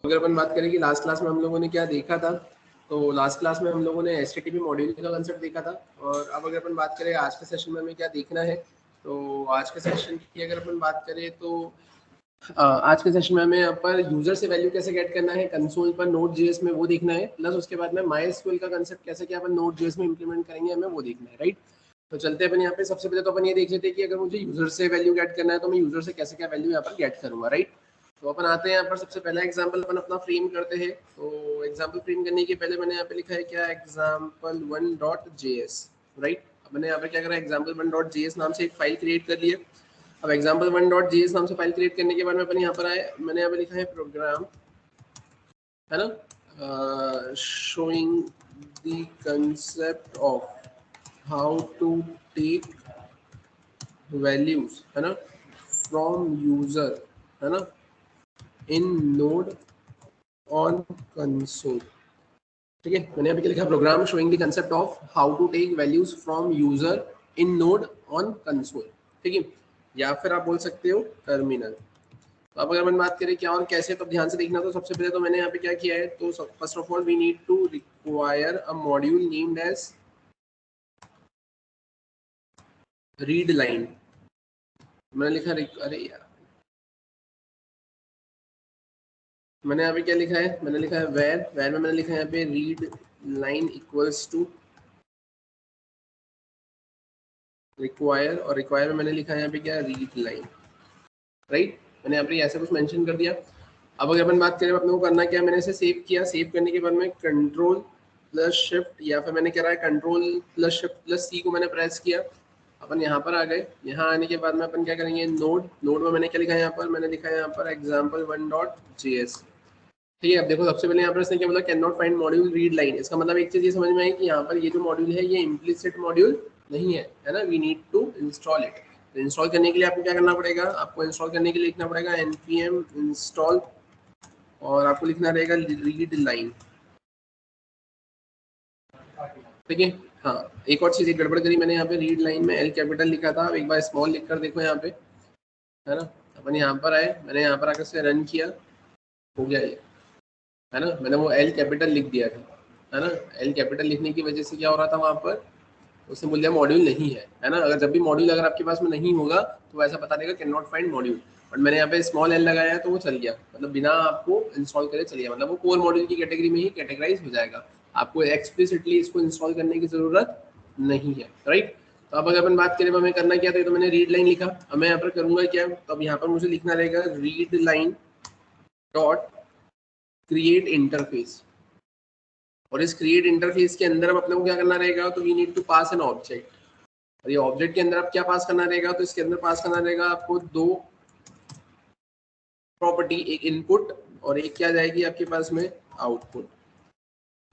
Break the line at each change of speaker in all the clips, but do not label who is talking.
अगर अपन बात करें कि लास्ट क्लास में हम लोगों ने क्या देखा था, तो लास्ट क्लास में हम लोगों ने HTTP मॉड्यूल का कंसेप्ट देखा था। और अब अगर अपन बात करें आज के सेशन में हमें क्या देखना है, तो आज के सेशन की अगर अपन बात करें तो आज के सेशन में हमें यहाँ पर यूजर से वैल्यू कैसे गेट करना है कंसोल पर Node.js में, वो देखना है। प्लस उसके बाद में MySQL का कंसेप्ट कैसे क्या अपन Node.js में इंप्लीमेंट करेंगे, हमें वो देखना है, राइट। तो चलते हैं अपन यहाँ पे। सबसे पहले तो अपन ये देख लेते हैं कि अगर मुझे यूजर से वैल्यू गेट करना है तो मैं यूजर से कैसे क्या वैल्यू यहाँ पर गेट करूंगा, राइट। तो अपन आते हैं यहाँ पर, सबसे पहला एग्जाम्पल अपन अपना फ्रेम करते हैं। तो एग्जाम्पल फ्रेम करने के पहले मैंने यहाँ पे लिखा है क्या, example1.js, राइट। मैंने यहाँ पे क्या करा, example1.js नाम से एक फाइल क्रिएट कर ली है। अब example1.js नाम से फाइल क्रिएट करने के बाद में अपन यहाँ पर आए, मैंने यहाँ पे लिखा है प्रोग्राम, है ना, showing the concept of how to take values, है ना, फ्रॉम यूजर, है ना, इन नोड ऑन कंसोल। ठीक है, मैंने अभी क्या लिखा, program showing the concept of how to take values from user in Node on console. ठीक है, या फिर आप बोल सकते हो टर्मिनल। तो अब अगर अपन बात करें क्या और कैसे, तो ध्यान से देखना। तो सबसे पहले तो मैंने यहाँ पे क्या किया है, तो first of all we need to require a module named as read line. मैंने लिखा अरे यार, मैंने यहाँ पे क्या लिखा है, मैंने लिखा है वेर में मैंने लिखा है यहाँ पे read line equals to require, और रिक्वायर में मैंने लिखा है यहाँ पे क्या, रीड लाइन, राइट। मैंने यहाँ पे ऐसा कुछ मेंशन कर दिया। अब अगर अपन बात करें अपने को करना क्या, मैंने इसे सेव किया। सेव करने के बाद में कंट्रोल प्लस शिफ्ट, या फिर मैंने क्या रहा है कंट्रोल प्लस शिफ्ट प्लस सी को मैंने प्रेस किया। अपन यहाँ पर आ गए। यहाँ आने के बाद में अपन क्या करेंगे, नोड में मैंने क्या लिखा है यहाँ पर, मैंने लिखा है यहाँ पर example1.js। ठीक है, अब देखो सबसे पहले यहाँ पर इसने क्या बोला, can not find module read line. इसका मतलब एक चीज ये समझ में आई कि यहाँ पर ये जो मॉड्यूल है ये इम्प्लिसिट मॉड्यूल नहीं है ना, we need to install it. तो इंस्टॉल करने के लिए आपको क्या करना पड़ेगा, आपको इंस्टॉल करने के लिए लिखना पड़ेगा npm इंस्टॉल, और आपको लिखना रहेगा रीड लाइन। ठीक है, हाँ, एक और चीज एक गड़बड़ करी मैंने यहाँ पे, रीड लाइन में L कैपिटल लिखा था, अब एक बार स्मॉल लिख कर देखो यहाँ पे, है ना। अपन यहाँ पर आए, मैंने यहाँ पर आकर से रन किया, हो गया ये, है ना। मैंने वो L कैपिटल लिख दिया था, है ना। L कैपिटल लिखने की वजह से क्या हो रहा था वहाँ पर, उसने बोल दिया मॉड्यूल नहीं है ना। अगर जब भी मॉड्यूल अगर आपके पास में नहीं होगा तो ऐसा बता देगा can not find module. But मैंने यहाँ पे स्मॉल एल लगाया है तो वो चल गया, मतलब बिना आपको इंस्टॉल करे चल गया, मतलब वो कोर मॉड्यूल की कैटेगरी में ही कैटेगराइज हो जाएगा। आपको एक्सप्लिसिटली इसको इंस्टॉल करने की जरूरत नहीं है, राइट। तो अब अगर अपन बात करें हमें करना क्या था, तो मैंने रीड लाइन लिखा। अब मैं यहाँ पर करूंगा क्या, तो अब यहाँ पर मुझे लिखना रहेगा read line dot create interface, और इस क्रिएट इंटरफेस के अंदर अब अपने को क्या करना रहेगा, तो we need to pass an object. और ये ऑब्जेक्ट के अंदर आप क्या पास करना रहेगा, तो इसके अंदर पास करना रहेगा आपको दो प्रॉपर्टी, एक इनपुट और एक क्या जाएगी आपके पास में आउटपुट।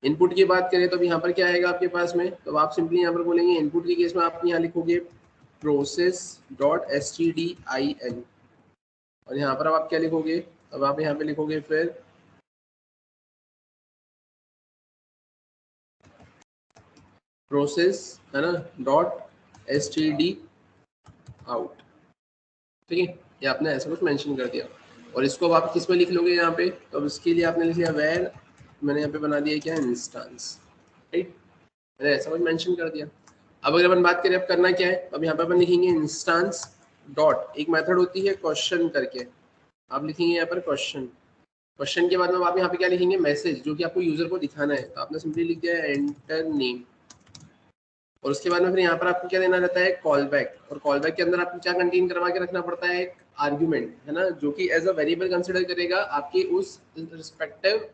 इनपुट की बात करें तो यहाँ पर क्या आएगा आपके पास में, तो आप सिंपली यहाँ पर बोलेंगे इनपुट के केस में आप यहाँ लिखोगे process.stdin, और यहाँ पर अब आप क्या लिखोगे, अब आप यहाँ पे लिखोगे फिर प्रोसेस, है ना, .std आउट। ठीक है, ये आपने ऐसा कुछ मेंशन कर दिया, और इसको अब आप किस में लिख लोगे यहाँ पे, तो अब इसके लिए आपने लिख लिया वेर, मैंने यहाँ पे बना दिया क्या, इंस्टेंस, राइट। मैंने ऐसा कुछ मेंशन कर दिया। अब अगर अपन बात करें अब करना क्या है, अब यहाँ पे अपन लिखेंगे इंस्टेंस डॉट, एक मेथड होती है क्वेश्चन करके, आप लिखेंगे यहाँ पर क्वेश्चन। क्वेश्चन के बाद में आप यहाँ पे क्या लिखेंगे, मैसेज, जो कि आपको यूजर को दिखाना है। तो आपने सिंपली लिख दिया एंटर नेम, और उसके बाद में फिर यहाँ पर आपको क्या देना रहता है, कॉल बैक। और कॉल बैक के अंदर आपको क्या कंटेन करवा के रखना पड़ता है, एक आर्ग्यूमेंट, है ना, जो कि एज अ वेरिएबल कंसिडर करेगा आपके उस रिस्पेक्टिव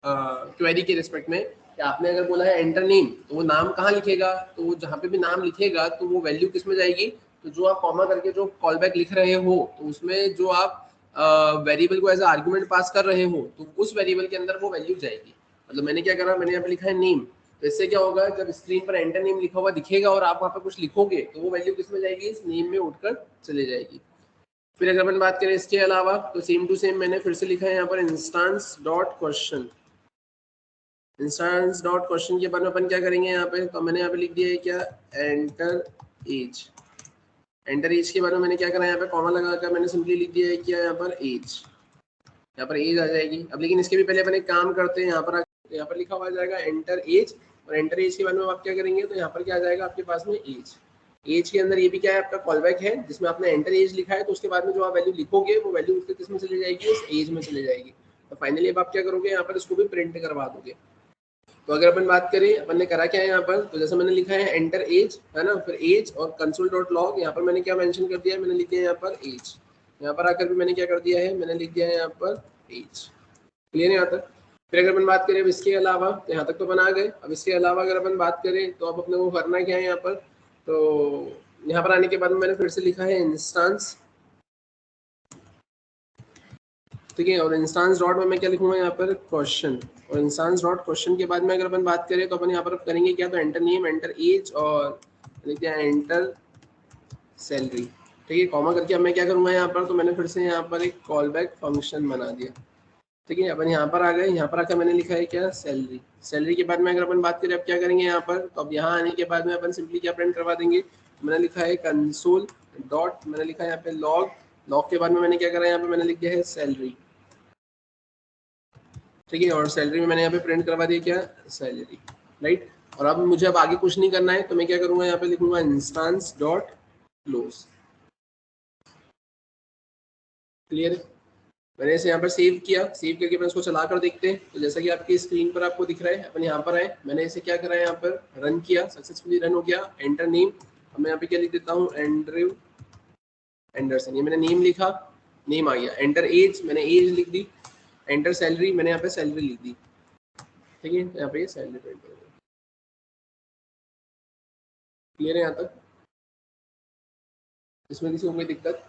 क्वेरी के रिस्पेक्ट में। कि आपने अगर बोला है एंटर नेम, तो वो नाम कहाँ लिखेगा, तो वो जहाँ पे भी नाम लिखेगा तो वो वैल्यू किस में जाएगी, तो जो आप कॉमा करके जो कॉल बैक लिख रहे हो, तो उसमें जो आप वेरिएबल को एज आर्ग्यूमेंट पास कर रहे हो, तो उस वेरिएबल के अंदर वो वैल्यू जाएगी। मतलब मैंने क्या करा, मैंने यहाँ पे लिखा है नेम, तो इससे क्या होगा, जब स्क्रीन पर एंटर नेम लिखा हुआ दिखेगा और आप वहाँ पर कुछ लिखोगे, तो वो वैल्यू किस में जाएगी, इस नेम में उठकर चले जाएगी। फिर अगर अपन बात करें इसके अलावा, तो सेम टू सेम मैंने फिर से लिखा है यहाँ पर instance dot question. Instance dot question के बाद में अपन क्या करेंगे यहाँ पे, तो मैंने यहाँ पे लिख दिया है क्या, एंटर एज। एंटर एज के बाद में मैंने क्या करा, यहाँ पे कॉमा लगा कर मैंने सिंपली लिख दिया है क्या, यहाँ पर एज। यहाँ पर एज आ जाएगी। अब लेकिन इसके भी पहले अपन एक काम करते हैं, यहाँ पर लिखा हुआ जाएगा एंटर एज, और एंटर एज के बाद में आप क्या करेंगे, तो यहाँ पर क्या आ जाएगा आपके पास में एज। एज के अंदर ये भी क्या है, आपका कॉलबैक है जिसमें आपने एंटर एज लिखा है, तो उसके बाद में जो आप वैल्यू लिखोगे वो वैल्यू उसके किस में चली जाएगी, उस एज में चली जाएगी। तो फाइनली अब आप क्या करोगे, यहाँ पर इसको भी प्रिंट करवा दोगे। तो अगर अपन बात करें, अपन ने करा क्या है यहाँ पर, तो जैसे मैंने लिखा है एंटर एज, है ना, फिर एज और कंसोल डॉट लॉग, यहाँ पर मैंने क्या मेंशन कर दिया है, मैंने लिख दिया यहाँ पर एज। यहाँ पर आकर भी मैंने क्या कर दिया है, मैंने लिख दिया है यहाँ पर एज। क्लियर है यहाँ तक। फिर अगर अपन बात करें अब इसके अलावा, तो यहाँ तक तो अपन आ गए। अब इसके अलावा अगर अपन बात करें तो अब अपने को करना क्या है यहाँ पर, तो यहाँ पर आने के बाद में मैंने फिर से लिखा है इंस्टांस, ठीक है, और इंस्टांस डॉट में मैं क्या लिखूंगा यहाँ पर क्वेश्चन, और इंस्टांस डॉट क्वेश्चन के बाद में अगर अपन बात करें तो अपन यहाँ पर करेंगे क्या, तो एंटर नेम, एंटर एज और लिख दिया एंटर सैलरी, ठीक है, कॉमा करके। अब मैं क्या करूंगा यहाँ पर, तो मैंने फिर से यहाँ पर एक कॉल बैक फंक्शन बना दिया, ठीक है। अपन यहाँ पर आ गए, यहाँ पर आकर मैंने लिखा है क्या, सैलरी। सैलरी के बाद में अगर अपन बात करें अब क्या करेंगे यहाँ पर, तो अब यहाँ आने के बाद में अपन सिंपली क्या प्रिंट करवा देंगे, मैंने लिखा है कंसोल डॉट, मैंने लिखा है यहाँ पे लॉग, लॉग के बाद में मैंने क्या करा यहाँ पे, मैंने लिख दिया है सैलरी, ठीक है, और सैलरी में मैंने यहाँ पे प्रिंट करवा दिया क्या, सैलरी, राइट। और अब मुझे अब आगे कुछ नहीं करना है, तो मैं क्या करूंगा यहाँ पे लिखूंगा इंस्टांस डॉट क्लोज। क्लियर है। मैंने इसे यहाँ पर सेव किया, सेव करके मैं इसको चला कर देखते हैं। तो जैसा कि आपकी स्क्रीन पर आपको दिख रहा है, अपन यहाँ पर आए, मैंने इसे क्या करा है, यहाँ पर रन किया, सक्सेसफुली रन हो गया। एंटर नेम, अब मैं यहाँ पे क्या लिख देता हूँ, एंड्रयू एंडरसन, ये मैंने नेम लिखा, नेम आ गया। एंटर एज, मैंने एज लिख दी। एंटर सैलरी, मैंने यहाँ पे सैलरी लिख दी, ठीक है, यहाँ पे सैलरी प्रिंट हो गई। क्लियर है यहाँ तक, इसमें किसी को कोई दिक्कत?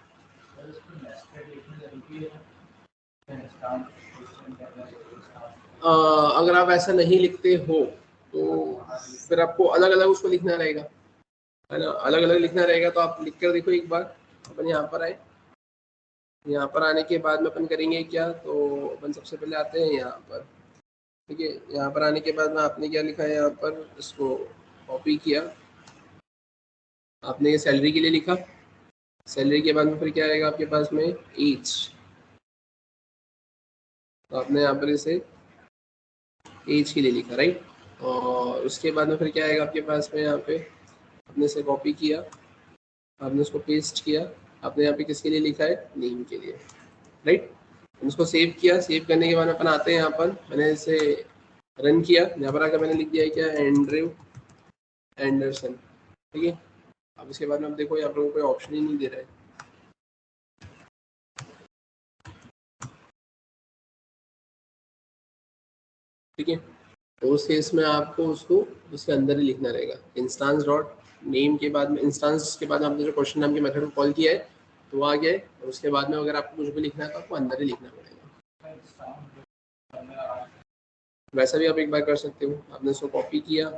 अगर आप ऐसा नहीं लिखते हो तो फिर आपको अलग अलग उसको लिखना रहेगा, है ना, अलग अलग लिखना रहेगा। तो आप लिख कर देखो एक बार। अपन यहाँ पर आए, यहाँ पर आने के बाद में अपन करेंगे क्या, तो अपन सबसे पहले आते हैं यहाँ पर, ठीक है। यहाँ पर आने के बाद में आपने क्या लिखा है, यहाँ पर इसको कॉपी किया, आपने ये सैलरी के लिए लिखा। सैलरी के बाद में फिर क्या आएगा आपके पास में, एज, तो आपने यहाँ पर इसे एज के लिए लिखा, राइट। और उसके बाद में फिर क्या आएगा आपके पास में, यहाँ पे आपने इसे कॉपी किया, आपने उसको पेस्ट किया, आपने यहाँ पे किसके लिए लिखा है, नेम के लिए, राइट। उसको सेव किया, सेव करने के बाद अपन आते हैं यहाँ पर, मैंने इसे रन किया, यहाँ पर आकर मैंने लिख दिया है क्या, एंड्रयू एंडरसन, ठीक है। अब इसके बाद में अब देखो यहाँ पर कोई ऑप्शन ही नहीं दे रहा है, ठीक है। तो उस केस में आपको उसको उसके अंदर ही लिखना रहेगा, इंस्टांस डॉट नेम के बाद में, इंस्टांस के बाद आपने जो क्वेश्चन नाम के मेथड को कॉल किया है तो वो आ गया है, और उसके बाद में अगर आपको कुछ भी लिखना है तो आपको अंदर ही लिखना पड़ेगा। वैसा भी आप एक बार कर सकते हो, आपने उसको कॉपी किया,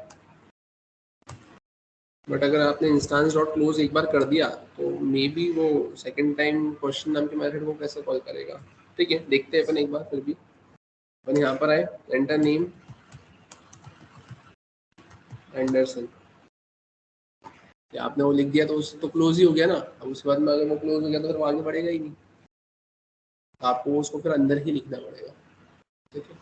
बट अगर आपने इंस्टांस डॉट क्लोज एक बार कर दिया तो मे बी वो सेकंड टाइम क्वेश्चन नाम के मेथड को कैसे कॉल करेगा, ठीक है। देखते हैं अपन एक बार फिर भी। अपन यहाँ पर आए, एंटर नेम एंडरसन, आपने वो लिख दिया तो उससे तो क्लोज ही हो गया ना। अब उसके बाद में अगर वो क्लोज हो गया तो फिर वो आगे बढ़ेगा ही नहीं, तो आपको उसको फिर अंदर ही लिखना पड़ेगा, ठीक है।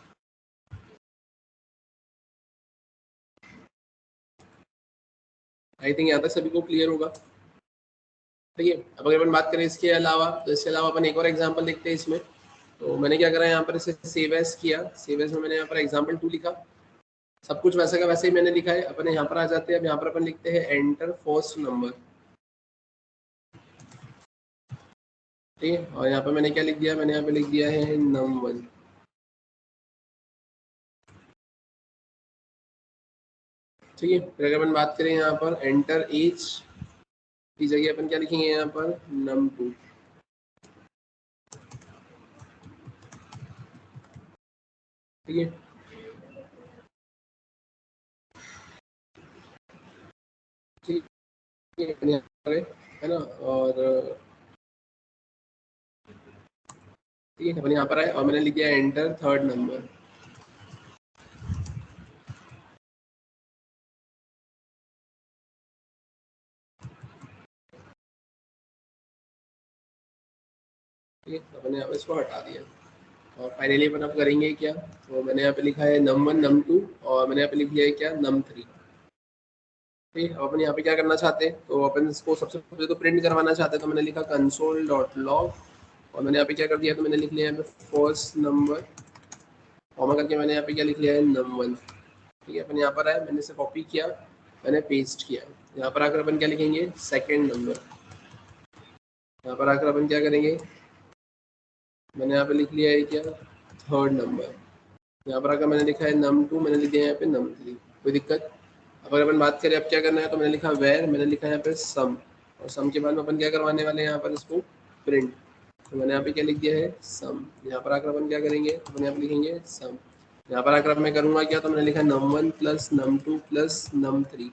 आई थिंक यहाँ तक सभी को क्लियर होगा, ठीक है। अब अगर अपन बात करें इसके अलावा, तो इसके अलावा अपन एक और एग्जांपल देखते हैं इसमें। तो मैंने क्या करा यहाँ पर, इसे सेव एज किया, सेव एज में मैंने यहाँ पर एग्जाम्पल 2 लिखा, सब कुछ वैसे का वैसे ही मैंने लिखा है। अपन यहाँ पर आ जाते हैं, अब यहाँ पर अपन लिखते हैं एंटर फर्स्ट नंबर, ठीक है। और यहाँ पर मैंने क्या लिख दिया, मैंने यहाँ पे लिख दिया है num1, ठीक है। फिर अगर अपन बात करें यहाँ पर एंटर एज की जगह अपन क्या लिखेंगे यहाँ पर, num2, ठीक है। ठीक है, अपन यहाँ पर है ना, और ठीक है, अपन यहाँ पर आए और मैंने लिख दिया एंटर थर्ड नंबर, ठीक है। अपन यहाँ पर इसको हटा दिया, और फाइनली अपन अब करेंगे क्या, तो मैंने यहाँ पे लिखा है num1 num2 और मैंने यहाँ पे लिख लिया है क्या num3। ठीक है, अब अपन यहाँ पे क्या करना चाहते हैं, तो अपन इसको सबसे पहले तो प्रिंट करवाना चाहते हैं, तो मैंने लिखा console.log और मैंने यहाँ पे क्या कर दिया, तो मैंने लिख लिया यहाँ पे फर्स्ट नंबर कॉमा करके मैंने यहाँ पे क्या लिख लिया है num1। ठीक है, अपन यहाँ पर आए, मैंने इसे कॉपी किया, मैंने पेस्ट किया, यहाँ पर आकर अपन क्या लिखेंगे सेकेंड नंबर, यहाँ पर आकर अपन क्या करेंगे, मैंने यहाँ पे लिख लिया है क्या थर्ड नंबर, यहाँ पर आकर मैंने लिखा है num2, मैंने लिख दिया यहाँ पे num3, कोई दिक्कत। अगर अपन बात करें अब क्या करना है, तो मैंने लिखा वेर, मैंने लिखा यहाँ पे सम, और सम के बाद में अपन क्या करवाने वाले हैं यहाँ पर इसको प्रिंट, तो मैंने यहाँ पे क्या लिख दिया है सम, यहाँ पर आकर अपन क्या करेंगे, अपन यहाँ पे लिखेंगे सम, यहाँ पर आकर अब मैं करूँगा क्या, तो मैंने लिखा num1 plus num2 plus num3,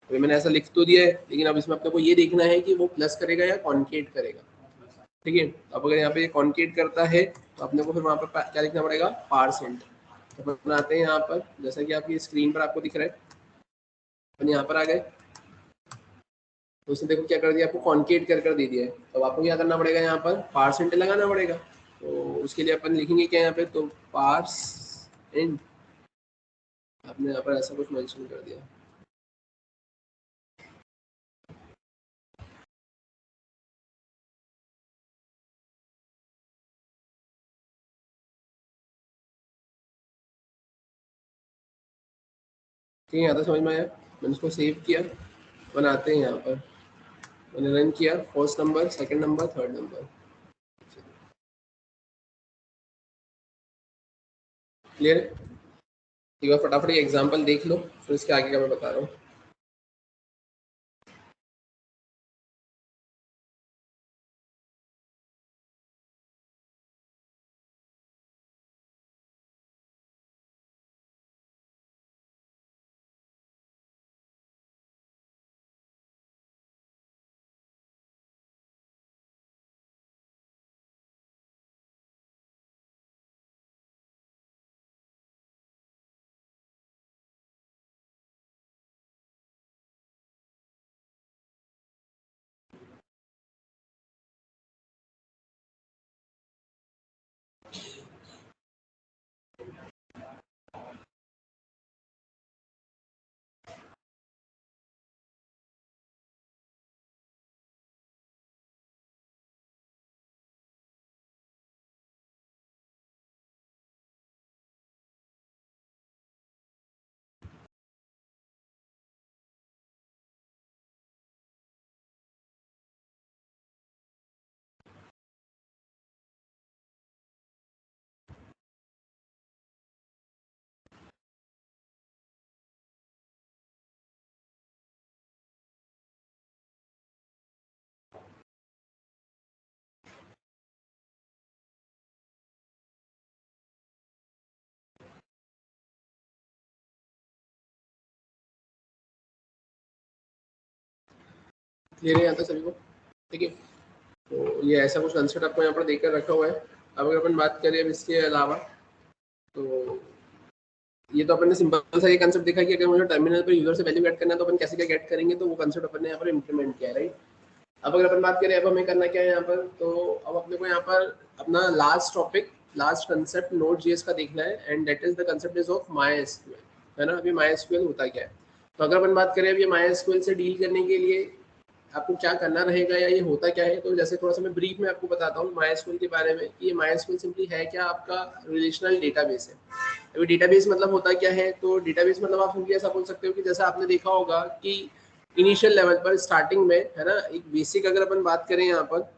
तो मैंने ऐसा लिख तो दिया है, लेकिन अब इसमें अपने को ये देखना है कि वो प्लस करेगा या कॉन्केट करेगा। ठीक है, अब अगर यहाँ पे कॉन्केट करता है तो अपने को फिर वहाँ पर क्या लिखना पड़ेगा पारसेंट। तो अपन आते हैं यहाँ पर, जैसा कि आपकी स्क्रीन पर आपको दिख रहा है, अपन यहाँ पर आ गए, तो उसने देखो क्या कर दिया, आपको कॉन्केट कर दे दिया है, तो आपको क्या करना पड़ेगा, यहाँ पर पारसेंट लगाना पड़ेगा। तो उसके लिए अपन लिखेंगे क्या यहाँ पे, तो पार्स इंट, आपने यहाँ पर ऐसा कुछ मेंशन कर दिया। ठीक है, यहाँ तक समझ में आया, मैंने उसको सेव किया, बनाते हैं यहाँ पर, मैंने रन किया, first number second number third number, clear है। एक बार फटाफट ये एग्जांपल देख लो, फिर इसके आगे का मैं बता रहा हूँ। क्लियर है यहाँ तक सभी को, ठीक है। तो ये ऐसा कुछ कंसेप्ट आपको यहाँ पर देकर रखा हुआ है। अब अगर अपन बात करें अब इसके अलावा, तो ये तो अपन ने सिंपल सा ये कंसेप्ट देखा कि अगर मुझे टर्मिनल पर यूजर से वैल्यू गेट करना है तो अपन कैसे क्या गेट करेंगे, तो वो कंसेप्ट अपन ने यहाँ पर इम्प्लीमेंट किया है, राइट। अब अगर अपन बात करें अब हमें करना क्या है यहाँ पर, तो अब अपने को यहाँ पर अपना last topic, last concept Node.js का देखना है, and that is the concept is of MySQL, है ना। अभी MySQL होता क्या है, तो अगर अपन बात करें अभी MySQL से डील करने के लिए आपको क्या करना रहेगा या ये होता क्या है, तो जैसे थोड़ा सा मैं ब्रीफ में आपको बताता हूँ MySQL के बारे में। ये MySQL सिंपली है क्या, आपका रिलेशनल डेटाबेस है। अभी डेटाबेस मतलब होता क्या है, तो डेटाबेस मतलब आप सिंपली ऐसा बोल सकते हो कि जैसा आपने देखा होगा कि इनिशियल लेवल पर स्टार्टिंग में, है ना, एक बेसिक अगर अपन बात करें यहाँ पर,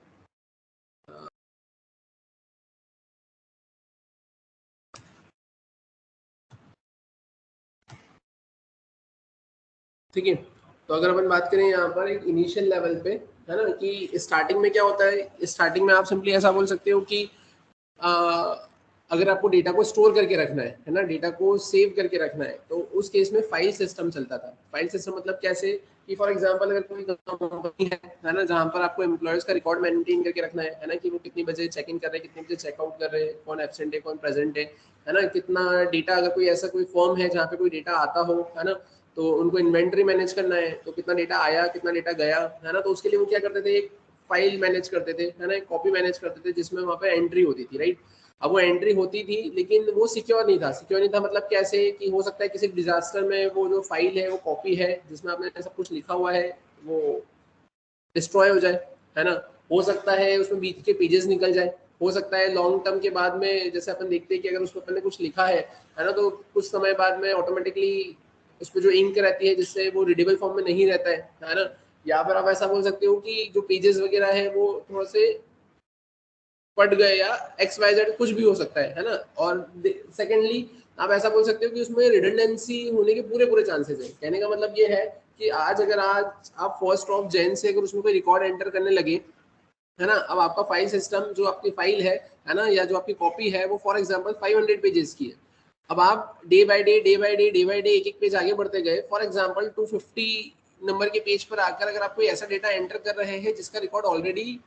ठीक है। तो अगर अपन बात करें यहाँ पर एक इनिशियल लेवल पे, है ना, कि स्टार्टिंग में क्या होता है, स्टार्टिंग में आप सिंपली ऐसा बोल सकते हो कि आ, अगर आपको डेटा को स्टोर करके रखना है ना, डेटा को सेव करके रखना है, तो उस केस में फाइल सिस्टम चलता था। फाइल सिस्टम मतलब कैसे, कि फॉर एग्जांपल अगर कोई कंपनी है ना, जहाँ पर आपको एम्प्लॉयज का रिकॉर्ड मेंटेन करके रखना है ना, कि वो कितनी बजे चेक इन कर रहे हैं, कितनी बजे चेकआउट कर रहे हैं, कौन एब्सेंट है कौन प्रेजेंट है ना, कितना डेटा, अगर कोई ऐसा कोई फॉर्म है जहाँ पे कोई डेटा आता हो, है ना, तो उनको इन्वेंट्री मैनेज करना है, तो कितना डेटा आया कितना डेटा गया, है ना, तो उसके लिए वो क्या करते थे, एक फाइल मैनेज करते थे, है ना, एक कॉपी मैनेज करते थे जिसमें वहाँ पे एंट्री होती थी, राइट। अब वो एंट्री होती थी लेकिन वो सिक्योर नहीं था। सिक्योर नहीं था मतलब कैसे कि हो सकता है किसी डिजास्टर में वो जो फाइल है, वो कॉपी है जिसमें आपने सब कुछ लिखा हुआ है, वो डिस्ट्रॉय हो जाए, है ना। हो सकता है उसमें बीच के पेजेस निकल जाए, हो सकता है लॉन्ग टर्म के बाद में, जैसे अपन देखते हैं कि अगर उसमें अपन ने कुछ लिखा है ना, तो कुछ समय बाद में ऑटोमेटिकली उस पर जो इंक रहती है जिससे वो रीडेबल फॉर्म में नहीं रहता है ना। या फिर आप ऐसा बोल सकते हो कि जो पेजेस वगैरह है वो थोड़ा से पट गए, या एक्स वाई जेड कुछ भी हो सकता है ना। और सेकेंडली आप ऐसा बोल सकते हो कि उसमें रिडंडेंसी होने के पूरे पूरे चांसेस है। कहने का मतलब ये है कि अगर आज आप फर्स्ट ऑफ जैन से अगर उसमें कोई रिकॉर्ड एंटर करने लगे, है ना, अब आपका फाइल सिस्टम जो आपकी फाइल है ना, या जो आपकी कॉपी है वो फॉर एग्जांपल 500 पेजेस की है। अब आप डे बाय डे एक एक पेज आगे बढ़ते गए, फॉर एग्जांपल 250 नंबर के पेज पर आकर अगर आप कोई ऐसा डेटा एंटर कर रहे हैं जिसका रिकॉर्ड ऑलरेडी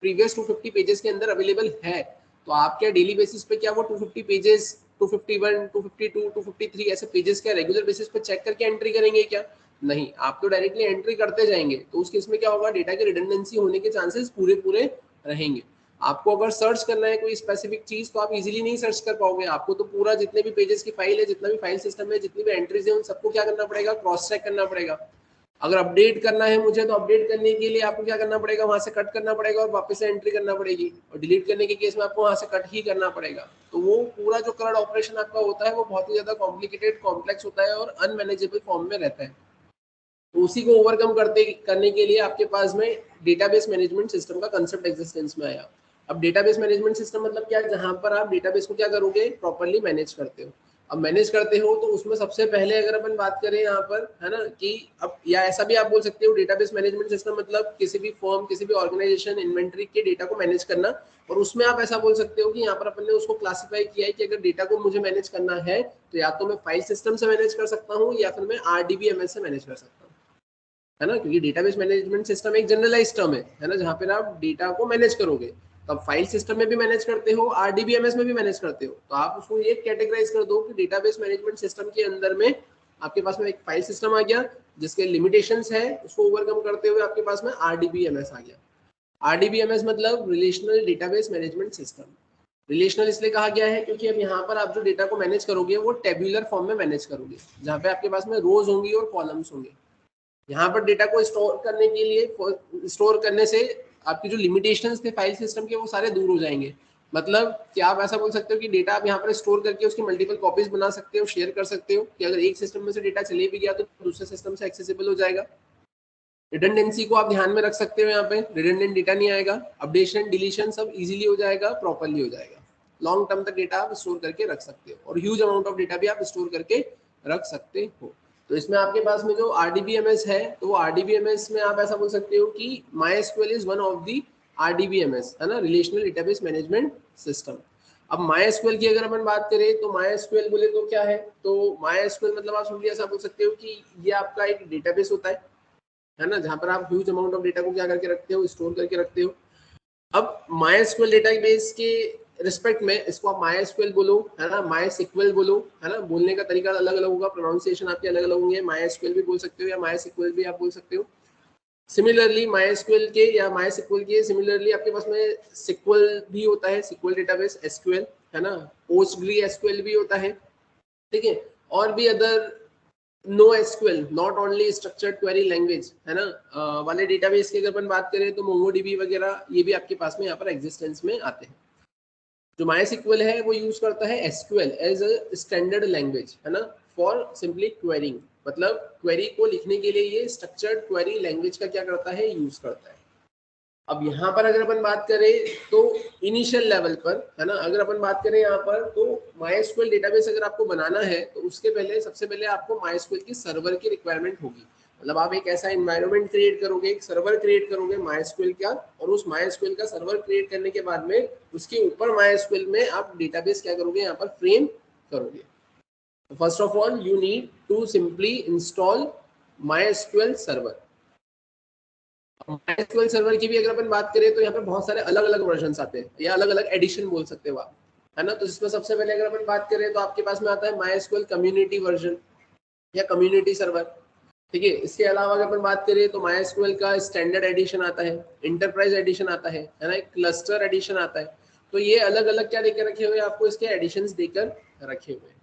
प्रीवियस 250 पेजेस के अंदर अवेलेबल है, तो आप क्या डेली बेसिस पे क्या वो 250 पेजेस, 251, 252, 253 ऐसे पेजेस क्या रेगुलर बेसिस पे चेक करके एंट्री करेंगे क्या? नहीं, आप तो डायरेक्टली एंट्री करते जाएंगे। तो उस केस में क्या होगा, डेटा की रिडंडेंसी होने के चांसेस पूरे पूरे रहेंगे। आपको अगर सर्च करना है कोई स्पेसिफिक चीज तो आप इजीली नहीं सर्च कर पाओगे। आपको तो पूरा जितने भी पेजेस की फाइल है, जितना भी फाइल सिस्टम है, जितनी भी एंट्रीज है, उन सबको क्या करना पड़ेगा, क्रॉस चेक करना पड़ेगा। अगर अपडेट करना है मुझे, तो अपडेट करने के लिए आपको क्या करना पड़ेगा, वहां से कट करना पड़ेगा और वापस से एंट्री करना पड़ेगी। और डिलीट करने के केस में आपको वहां से कट ही करना पड़ेगा। तो वो पूरा जो करंट ऑपरेशन आपका होता है वो बहुत ही ज्यादा कॉम्प्लिकेटेड, कॉम्प्लेक्स होता है और अनमैनेजेबल फॉर्म में रहता है। तो उसी को ओवरकम करने के लिए आपके पास में डेटाबेस मैनेजमेंट सिस्टम का कंसेप्ट एग्जिस्टेंस में आया। अब डेटाबेस मैनेजमेंट सिस्टम मतलब क्या है, जहां पर आप डेटाबेस को क्या करोगे, प्रॉपर्ली मैनेज करते हो। अब मैनेज करते हो तो उसमें सबसे पहले अगर अपन बात करें यहाँ पर, है ना, कि अब या ऐसा भी आप बोल सकते हो, डेटाबेस मैनेजमेंट सिस्टम मतलब किसी भी फर्म, किसी भी ऑर्गेनाइजेशन इन्वेंटरी के डेटा को मैनेज करना। और उसमें आप ऐसा बोल सकते हो कि यहाँ पर अपन ने उसको क्लासिफाई किया है कि अगर डेटा को मुझे मैनेज करना है तो या तो मैं फाइल सिस्टम से मैनेज कर सकता हूँ या फिर मैं RDBMS से मैनेज कर सकता हूँ, है ना। क्योंकि डेटाबेस मैनेजमेंट सिस्टम एक जनरलाइज टर्म है ना, जहाँ पर आप डेटा को मैनेज करोगे। तो आप फाइल सिस्टम में भी मैनेज करते हो, RDBMS में भी मैनेज करते हो। तो आप उसको ये कैटेगराइज कर दो कि डेटाबेस मैनेजमेंट सिस्टम के अंदर में आपके पास में एक फाइल सिस्टम आ गया जिसके लिमिटेशंस है, उसको ओवरकम करते हुए आपके पास में RDBMS आ गया। RDBMS मतलब relational database management system. Relational इसलिए कहा गया है क्योंकि अब यहाँ पर आप जो डेटा को मैनेज करोगे वो टेब्यूलर फॉर्म में मैनेज करोगे, जहाँ पे आपके पास में रोज होंगी और कॉलम्स होंगे। यहाँ पर डेटा को स्टोर करने के लिए, स्टोर करने से आपकी जो लिमिटेशंस थे फाइल सिस्टम के वो सारे दूर हो जाएंगे। मतलब कि आप ऐसा बोल सकते हो कि डेटा आप यहाँ पर स्टोर करके उसकी मल्टीपल कॉपीज बना सकते हो, शेयर कर सकते हो कि अगर एक सिस्टम में से डेटा चले भी गया तो दूसरे सिस्टम से एक्सेसिबल हो जाएगा। रिडंडेंसी को आप ध्यान में रख सकते हो, यहाँ पे रिडंडेंट डेटा नहीं आएगा, अपडेशन डिलीशन सब इजीली हो जाएगा, प्रॉपर्ली हो जाएगा। लॉन्ग टर्म तक डेटा आप स्टोर करके रख सकते हो और ह्यूज अमाउंट ऑफ डेटा भी आप स्टोर करके रख सकते हो। तो इसमें आपके पास में जो RDBMS है, तो वो RDBMS में आप ऐसा बोल सकते हो कि MySQL is one of the RDBMS, है ना, रिलेशनल डेटाबेस मैनेजमेंट सिस्टम। अब MySQL की अगर अपन बात करें तो MySQL बोले तो क्या है, तो MySQL मतलब आप समझिए ऐसा बोल सकते हो कि ये आपका एक डेटाबेस होता है ना, जहां पर आप ह्यूज अमाउंट ऑफ डेटा को क्या करके रखते हो, स्टोर करके रखते हो। अब MySQL डेटाबेस के रिस्पेक्ट में इसको आप MySQL बोलो, है ना, MySQL बोलो, है ना, बोलने का तरीका अलग अलग होगा, प्रोनाउंसिएशन आपके अलग अलग होंगे। MySQL भी बोल सकते हो या MySQL भी आप बोल सकते हो। सिमिलरली MySQL के या MySQL के सिमिलरली आपके पास में SQL भी होता है, SQL डेटाबेस, SQL, है ना, PostgreSQL भी होता है, ठीक है। और भी other NoSQL, not only structured query language, है ना, वाले डेटाबेस की अगर अपन बात करें तो MongoDB वगैरह ये भी आपके पास में यहाँ पर एग्जिस्टेंस में आते हैं। जो MySQL है वो यूज करता है SQL as a standard language, है ना, फॉर सिंपली क्वेरिंग। मतलब क्वेरी को लिखने के लिए ये स्ट्रक्चर्ड क्वेरी लैंग्वेज का क्या करता है, यूज करता है। अब यहाँ पर अगर अपन बात करें तो इनिशियल लेवल पर, है ना, अगर अपन बात करें यहाँ पर तो MySQL डेटाबेस अगर आपको बनाना है तो उसके पहले सबसे पहले आपको MySQL की सर्वर की रिक्वायरमेंट होगी। मतलब आप एक ऐसा एनवायरनमेंट क्रिएट करोगे, एक सर्वर क्रिएट करोगे MySQL का, और उस MySQL का सर्वर क्रिएट करने के बाद में उसके ऊपर MySQL में आप डेटाबेस क्या करोगे, यहाँ पर फ्रेम करोगे। First of all you need to simply install MySQL server. MySQL server की भी अगर अपन बात करें तो यहाँ पे बहुत सारे अलग अलग वर्जन आते हैं या अलग अलग एडिशन बोल सकते हो आप, है ना। तो इसमें सबसे पहले अगर अपन बात करें तो आपके पास में आता है MySQL कम्युनिटी वर्जन या कम्युनिटी सर्वर, ठीक है। इसके अलावा अगर अपन बात करें तो MySQL का स्टैंडर्ड एडिशन आता है, इंटरप्राइज एडिशन आता है ना, एक क्लस्टर एडिशन आता है। तो ये अलग अलग क्या देकर रखे हुए हैं आपको, इसके एडिशंस देकर रखे हुए हैं।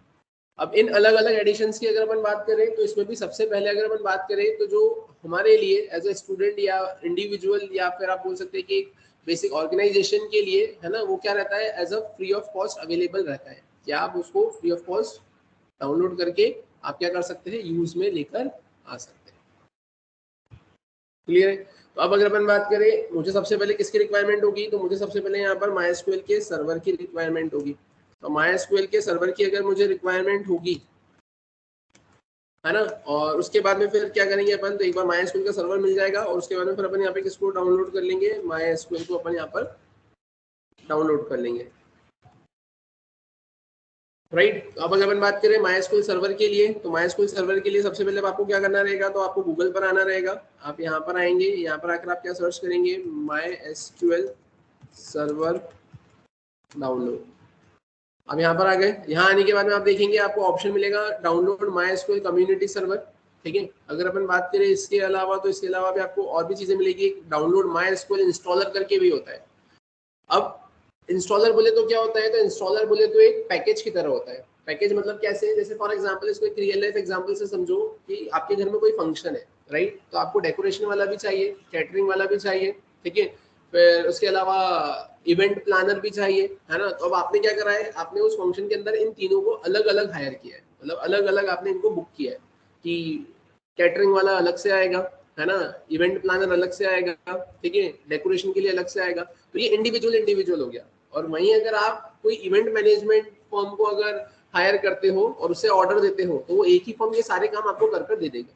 अब इन अलग अलग एडिशंस की अगर अपन बात करें तो इसमें भी सबसे पहले अगर अपन बात करें तो जो हमारे लिए एज ए स्टूडेंट या इंडिविजुअल या फिर आप बोल सकते हैं कि बेसिक ऑर्गेनाइजेशन के लिए है ना, वो क्या रहता है as a free of cost available रहता है कि आप उसको फ्री ऑफ कॉस्ट डाउनलोड करके आप क्या कर सकते हैं, यूज में लेकर आ सकते हैं। क्लियर है? तो अब अगर अपन बात करें मुझे सबसे पहले किसकी रिक्वायरमेंट होगी, तो मुझे सबसे पहले यहाँ पर MySQL के सर्वर की रिक्वायरमेंट होगी। तो MySQL के सर्वर की अगर मुझे रिक्वायरमेंट होगी है ना, और उसके बाद में फिर क्या करेंगे अपन, तो एक बार MySQL का सर्वर मिल जाएगा और उसके बाद में फिर अपन यहाँ पे किसको डाउनलोड कर लेंगे, MySQL को अपन यहाँ पर डाउनलोड कर लेंगे। राइट, अब अगर अपन बात करें MySQL सर्वर के लिए, तो MySQL सर्वर के लिए सबसे पहले आपको क्या करना रहेगा, तो आपको गूगल पर आना रहेगा। आप यहाँ पर आएंगे, यहाँ पर आकर आप क्या सर्च करेंगे, MySQL सर्वर डाउनलोड। अब यहाँ पर आ गए, यहाँ आने के बाद में आप देखेंगे आपको ऑप्शन मिलेगा डाउनलोड MySQL कम्युनिटी सर्वर। ठीक है, अगर अपन बात करें इसके अलावा, तो इसके अलावा भी आपको और भी चीजें मिलेगी। डाउनलोड MySQL इंस्टॉलर करके भी होता है। अब इंस्टॉलर बोले तो क्या होता है, तो इंस्टॉलर बोले तो एक पैकेज की तरह होता है। पैकेज मतलब कैसे, जैसे फॉर एग्जांपल इसको एक रियल लाइफ एग्जांपल से समझो कि आपके घर में कोई फंक्शन है, राइट, तो आपको डेकोरेशन वाला भी चाहिए, कैटरिंग वाला भी चाहिए, ठीक है, फिर उसके अलावा इवेंट प्लानर भी चाहिए, है ना। तो अब आपने क्या करा है, आपने उस फंक्शन के अंदर इन तीनों को अलग अलग हायर किया है, मतलब अलग अलग आपने इनको बुक किया है कि कैटरिंग वाला अलग से आएगा, है ना, इवेंट प्लानर अलग से आएगा, ठीक है, डेकोरेशन के लिए अलग से आएगा। तो ये इंडिविजुअल इंडिविजुअल हो गया। और वहीं अगर आप कोई इवेंट मैनेजमेंट फर्म को अगर हायर करते हो और उससे ऑर्डर देते हो, तो वो एक ही फर्म ये सारे काम आपको कर कर दे देगा।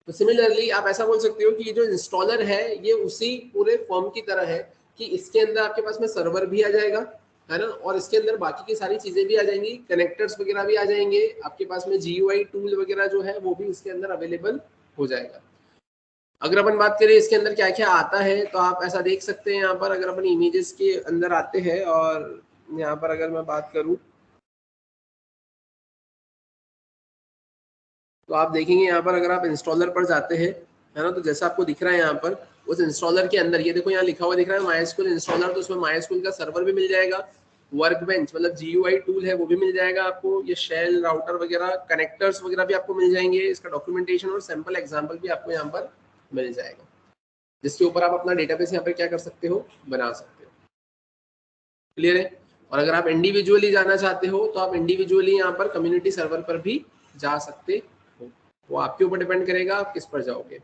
तो सिमिलरली आप ऐसा बोल सकते हो कि ये जो इंस्टॉलर है ये उसी पूरे फर्म की तरह है कि इसके अंदर आपके पास में सर्वर भी आ जाएगा, है ना, और इसके अंदर बाकी की सारी चीजें भी आ जाएंगी, कनेक्टर्स वगैरह भी आ जाएंगे, आपके पास में GUI टूल वगैरह जो है वो भी इसके अंदर अवेलेबल हो जाएगा। अगर अपन बात करें इसके अंदर क्या क्या आता है, तो आप ऐसा देख सकते हैं यहाँ पर, अगर अपन इमेजेस के अंदर आते हैं और यहाँ पर अगर मैं बात करूँ तो आप देखेंगे यहाँ पर अगर आप इंस्टॉलर पर जाते हैं, है ना, तो जैसा आपको दिख रहा है यहाँ पर उस इंस्टॉलर के अंदर ये देखो यहाँ लिखा हुआ दिख रहा है MySQL इंस्टॉलर, तो उसमें MySQL का सर्वर भी मिल जाएगा, वर्कबेंच मतलब GUI टूल है वो भी मिल जाएगा आपको, ये शेल राउटर वगैरह कनेक्टर्स वगैरह भी आपको मिल जाएंगे, इसका डॉक्यूमेंटेशन और सैंपल एग्जाम्पल भी आपको यहाँ पर मिल जाएगा, जिसके ऊपर आप अपना डेटाबेस यहाँ पर क्या कर सकते हो, बना सकते हो। क्लियर है? और अगर आप इंडिविजुअली जाना चाहते हो तो आप इंडिविजुअली यहाँ पर कम्युनिटी सर्वर पर भी जा सकते हो, वो आपके ऊपर डिपेंड करेगा आप किस पर जाओगे।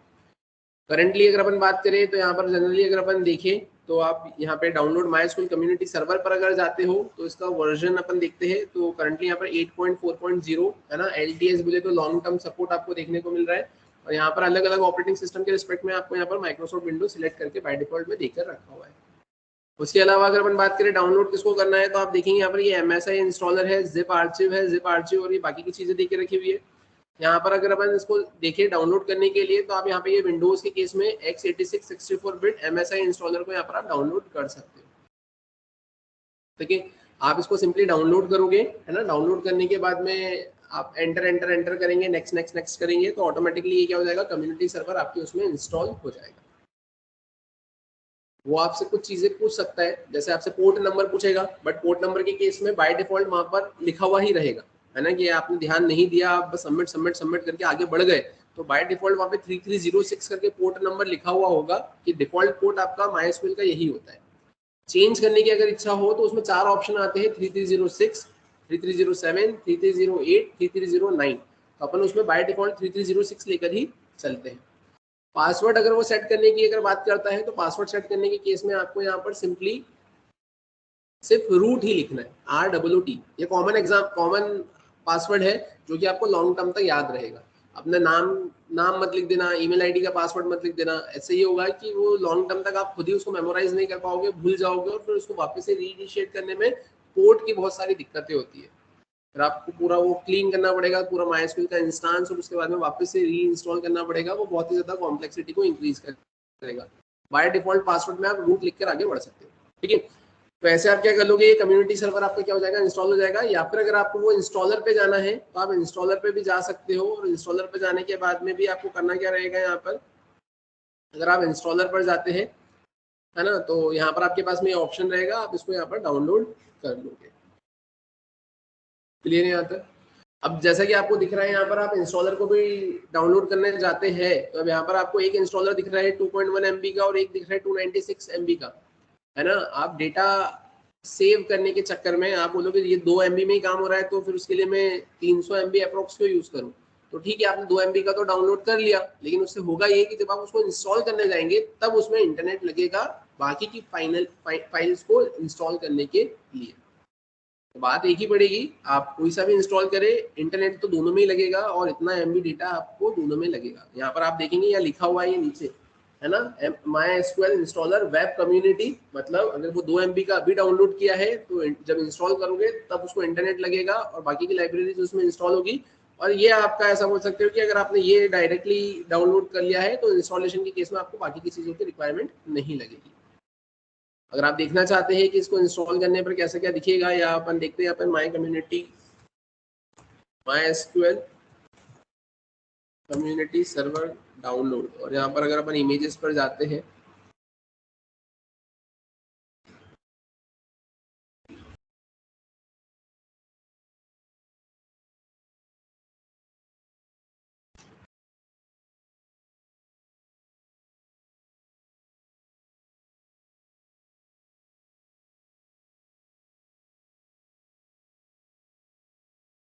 करंटली अगर अपन बात करें तो यहाँ पर जनरली अगर अपन देखें तो आप यहाँ पे डाउनलोड MySQL कम्युनिटी सर्वर पर अगर जाते हो तो इसका वर्जन अपन देखते हैं, तो करंटली यहाँ पर 8.4.0 है ना, LTS बोले तो लॉन्ग टर्म सपोर्ट आपको देखने को मिल रहा है। और यहाँ पर अलग अलग ऑपरेटिंग सिस्टम के रिस्पेक्ट में आपको यहाँ पर माइक्रोसॉफ्ट विंडोज सिलेक्ट करके बाय डिफॉल्ट में देकर रखा हुआ है। उसके अलावा अगर अपन बात करें डाउनलोड किसको करना है, तो आप देखेंगे यहाँ पर ये MSI इंस्टॉलर है, जिप आर्चिव है, जिप आर्चिव और ये बाकी की चीजें देके रखी हुई है। यहाँ पर अगर अपन इसको देखें डाउनलोड करने के लिए, तो आप यहाँ पे ये विंडोज के केस में x86 64 बिट MSI इंस्टॉलर को यहाँ पर आप डाउनलोड कर सकते हो। ठीक है, आप इसको सिंपली डाउनलोड करोगे, है ना, डाउनलोड करने के बाद में आप एंटर एंटर एंटर करेंगे, नेक्स्ट नेक्स्ट नेक्स्ट करेंगे, तो ऑटोमेटिकली ये क्या हो जाएगा, कम्युनिटी सर्वर आपके उसमें इंस्टॉल हो जाएगा। वो आपसे कुछ चीजें पूछ सकता है, जैसे आपसे पोर्ट नंबर पूछेगा, बट पोर्ट नंबर के केस में बाय डिफॉल्ट वहां पर लिखा हुआ ही रहेगा, है ना, कि आपने ध्यान नहीं दिया, आप बस सबमिट सबमिट सबमिट करके आगे बढ़ गए, तो बाय डिफॉल्ट वहां पे 3306 करके पोर्ट नंबर लिखा हुआ होगा कि डिफॉल्ट पोर्ट आपका MySQL का यही होता है। चेंज करने की अगर इच्छा हो तो उसमें 4 ऑप्शन आते हैं, 3306, 3307, 3308, 3309, तो अपन उसमें बाय डिफॉल्ट 3306 लेकर ही चलते हैं। पासवर्ड अगर वो सेट करने की अगर बात करता है, तो पासवर्ड सेट करने के केस में आपको यहाँ पर सिंपली सिर्फ रूट ही लिखना है, ROOT। ये कॉमन पासवर्ड है जो कि आपको लॉन्ग टर्म तक याद रहेगा। अपना नाम मत लिख देना, ईमेल आईडी का पासवर्ड मत लिख देना, ऐसे ही होगा कि वो लॉन्ग टर्म तक आप खुद ही उसको मेमोराइज नहीं कर पाओगे, भूल जाओगे और फिर उसको वापस से रीइनिशिएट करने में पोर्ट की बहुत सारी दिक्कतें होती है। फिर आपको पूरा वो क्लीन करना पड़ेगा, पूरा MySQL का इंस्टेंस, और उसके बाद में वापस से री इंस्टॉल करना पड़ेगा, वो बहुत ही ज्यादा कॉम्प्लेक्सिटी को इंक्रीज करेगा। बाय डिफॉल्ट पासवर्ड में आप रूट लिखकर आगे बढ़ सकते हो। ठीक है, तो ऐसे आप क्या कर लोगे, ये कम्युनिटी सर्वर आपका क्या हो जाएगा, इंस्टॉल हो जाएगा। या फिर अगर आपको वो इंस्टॉलर पे जाना है तो आप इंस्टॉलर पे भी जा सकते हो, और इंस्टॉलर पे जाने के बाद में भी आपको करना क्या रहेगा, यहाँ पर अगर आप इंस्टॉलर पर जाते हैं है ना। तो यहाँ पर आपके पास में ये ऑप्शन रहेगा, आप इसको यहाँ पर डाउनलोड कर लोगे। क्लियर है यहाँ तक। अब जैसा कि आपको दिख रहा है यहाँ पर आप इंस्टॉलर को भी डाउनलोड करने जाते हैं, तो अब यहाँ पर आपको एक इंस्टॉलर दिख रहा है 2.1 MB का और एक दिख रहा है 296 MB का, है ना। आप डेटा सेव करने के चक्कर में आप बोलोगे ये 2 MB में ही काम हो रहा है, तो फिर उसके लिए मैं 300 MB अप्रोक्स क्यों यूज करूँ। तो ठीक है, आपने 2 MB का तो डाउनलोड कर लिया, लेकिन उससे होगा ये कि जब आप उसको इंस्टॉल करने जाएंगे तब उसमें इंटरनेट लगेगा बाकी की फाइल्स को इंस्टॉल करने के लिए। तो बात एक ही पड़ेगी, आप कोई सा भी इंस्टॉल करें इंटरनेट तो दोनों में ही लगेगा और इतना MB डेटा आपको दोनों में लगेगा। यहाँ पर आप देखेंगे यहाँ लिखा हुआ है ये नीचे, है ना, MySQL इंस्टॉलर वेब कम्युनिटी, मतलब अगर वो 2 MB का अभी डाउनलोड किया है तो जब इंस्टॉल करोगे तब उसको इंटरनेट लगेगा और बाकी की लाइब्रेरीज उसमें इंस्टॉल होगी। और ये आपका ऐसा बोल सकते हो कि अगर आपने ये डायरेक्टली डाउनलोड कर लिया है तो इंस्टॉलेशन के केस में आपको बाकी की चीज़ों की रिक्वायरमेंट नहीं लगेगी। अगर आप देखना चाहते हैं कि इसको इंस्टॉल करने पर कैसे क्या दिखेगा, या अपन देखते हैं अपन my community MySQL community server download, और यहाँ पर अगर अपन इमेजेस पर जाते हैं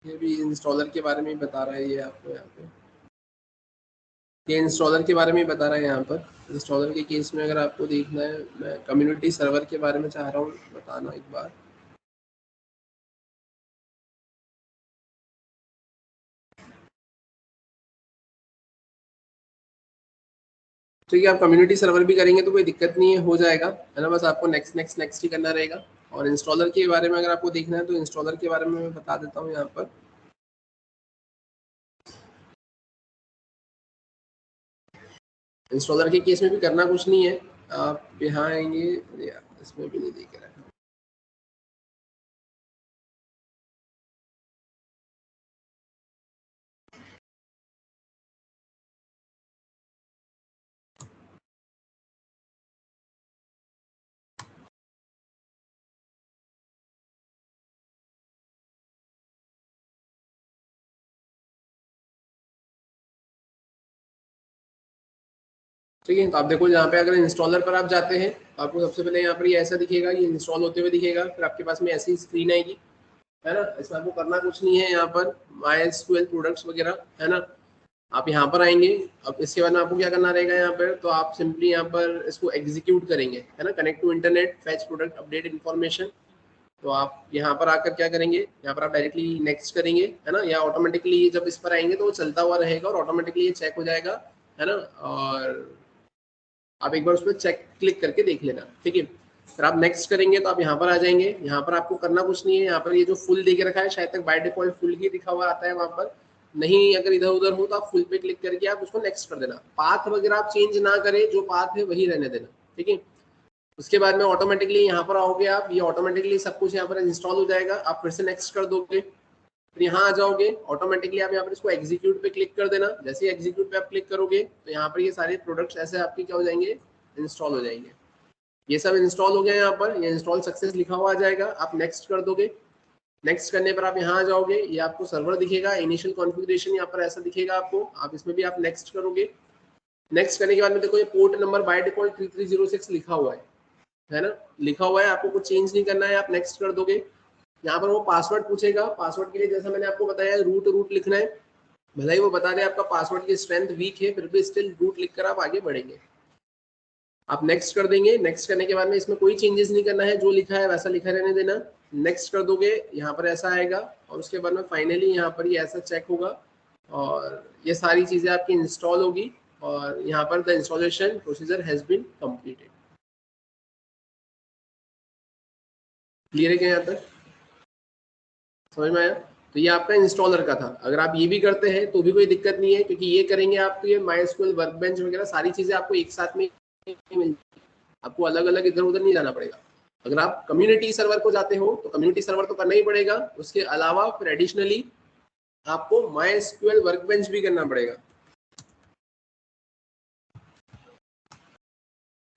ये भी इंस्टॉलर के बारे में बता रहा है ये आपको, यहाँ पे ये इंस्टॉलर के बारे में बता रहा है। यहाँ पर इंस्टॉलर के केस में अगर आपको देखना है, मैं कम्युनिटी सर्वर के बारे में चाह रहा हूँ बताना एक बार। ठीक है, आप कम्युनिटी सर्वर भी करेंगे तो कोई दिक्कत नहीं है, हो जाएगा, है ना। बस आपको नेक्स्ट नेक्स्ट नेक्स्ट ही करना रहेगा। और इंस्टॉलर के बारे में अगर आपको देखना है तो इंस्टॉलर के बारे में मैं बता देता हूँ यहाँ पर। इंस्टॉलर के केस में भी करना कुछ नहीं है, आप यहाँ आएंगे, इसमें भी नहीं देख रहा है। ठीक है, तो आप देखो यहाँ पे अगर इंस्टॉलर पर आप जाते हैं तो आपको सबसे पहले यहाँ पर ये ऐसा दिखेगा, ये इंस्टॉल होते हुए दिखेगा, फिर आपके पास में ऐसी स्क्रीन आएगी, है ना। इसमें आपको करना कुछ नहीं है, यहाँ पर MySQL प्रोडक्ट्स वगैरह, है ना। आप यहाँ पर आएंगे, अब इसके बाद में आपको क्या करना रहेगा यहाँ पर, तो आप सिंपली यहाँ पर इसको एग्जीक्यूट करेंगे, है ना। Connect to internet, fetch product, update information. तो आप यहाँ पर आकर क्या करेंगे, यहाँ पर आप डायरेक्टली नेक्स्ट करेंगे, है ना, या ऑटोमेटिकली जब इस पर आएंगे तो वो चलता हुआ रहेगा और ऑटोमेटिकली ये चेक हो जाएगा, है ना। और आप एक बार उस पर चेक क्लिक करके देख लेना, ठीक है। फिर आप नेक्स्ट करेंगे तो आप यहाँ पर आ जाएंगे, यहाँ पर आपको करना कुछ नहीं है। यहाँ पर ये जो फुल दे के रखा है, शायद तक बाय डिफॉल्ट फुल ही लिखा हुआ आता है वहाँ पर, नहीं अगर इधर उधर हो तो आप फुल पे क्लिक करके आप उसको नेक्स्ट कर देना। पाथ वगैरह आप चेंज ना करें, जो पाथ है वही रहने देना, ठीक है। उसके बाद में ऑटोमेटिकली यहाँ पर आओगे आप, ये ऑटोमेटिकली सब कुछ यहाँ पर इंस्टॉल हो जाएगा। आप फिर से नेक्स्ट कर दोगे, फिर यहाँ आ जाओगे, ऑटोमेटिकली आप यहाँ पर इसको एग्जीक्यूट पे क्लिक कर देना। जैसे ही एग्जीक्यूट पे आप क्लिक करोगे तो यहाँ पर ये सारे प्रोडक्ट्स ऐसे आपके क्या हो जाएंगे, इंस्टॉल हो जाएंगे। ये सब इंस्टॉल हो गया, यहाँ पर ये इंस्टॉल सक्सेस लिखा हुआ आ जाएगा, आप नेक्स्ट कर दोगे। नेक्स्ट करने पर आप यहाँ आ जाओगे, ये आपको सर्वर दिखेगा, इनिशियल कॉन्फ़िगरेशन यहाँ पर ऐसा दिखेगा आपको, आप इसमें भी आप नेक्स्ट करोगे। नेक्स्ट करने के बाद में देखो ये पोर्ट नंबर बाय डिफॉल्ट 3306 लिखा हुआ है ना, लिखा हुआ है, आपको कुछ चेंज नहीं करना है, आप नेक्स्ट कर दोगे। यहाँ पर वो पासवर्ड पूछेगा, पासवर्ड के लिए जैसा मैंने आपको बताया रूट लिखना है। भले ही वो बता दें आपका पासवर्ड की स्ट्रेंथ वीक है, फिर भी स्टिल रूट लिखकर आप आगे बढ़ेंगे। आप नेक्स्ट कर देंगे। नेक्स्ट करने के बाद में इसमें कोई चेंजेस नहीं करना है, जो लिखा है वैसा लिखा रहने देना। नेक्स्ट कर दोगे, यहाँ पर ऐसा आएगा और उसके बाद में फाइनली यहाँ पर ये ऐसा चेक होगा और ये सारी चीज़ें आपकी इंस्टॉल होगी और यहाँ पर the installation procedure has been completed. Clear है क्या यहाँ तक, समझ में आया। तो ये आपका इंस्टॉलर का था। अगर आप ये भी करते हैं तो भी कोई दिक्कत नहीं है, क्योंकि ये करेंगे आप तो ये MySQL वर्कबेंच वगैरह सारी चीज़ें आपको एक साथ में मिल, आपको अलग अलग इधर उधर नहीं जाना पड़ेगा। अगर आप कम्युनिटी सर्वर को जाते हो तो कम्युनिटी सर्वर तो करना ही पड़ेगा, उसके अलावा फिर एडिशनली आपको MySQL वर्कबेंच भी करना पड़ेगा।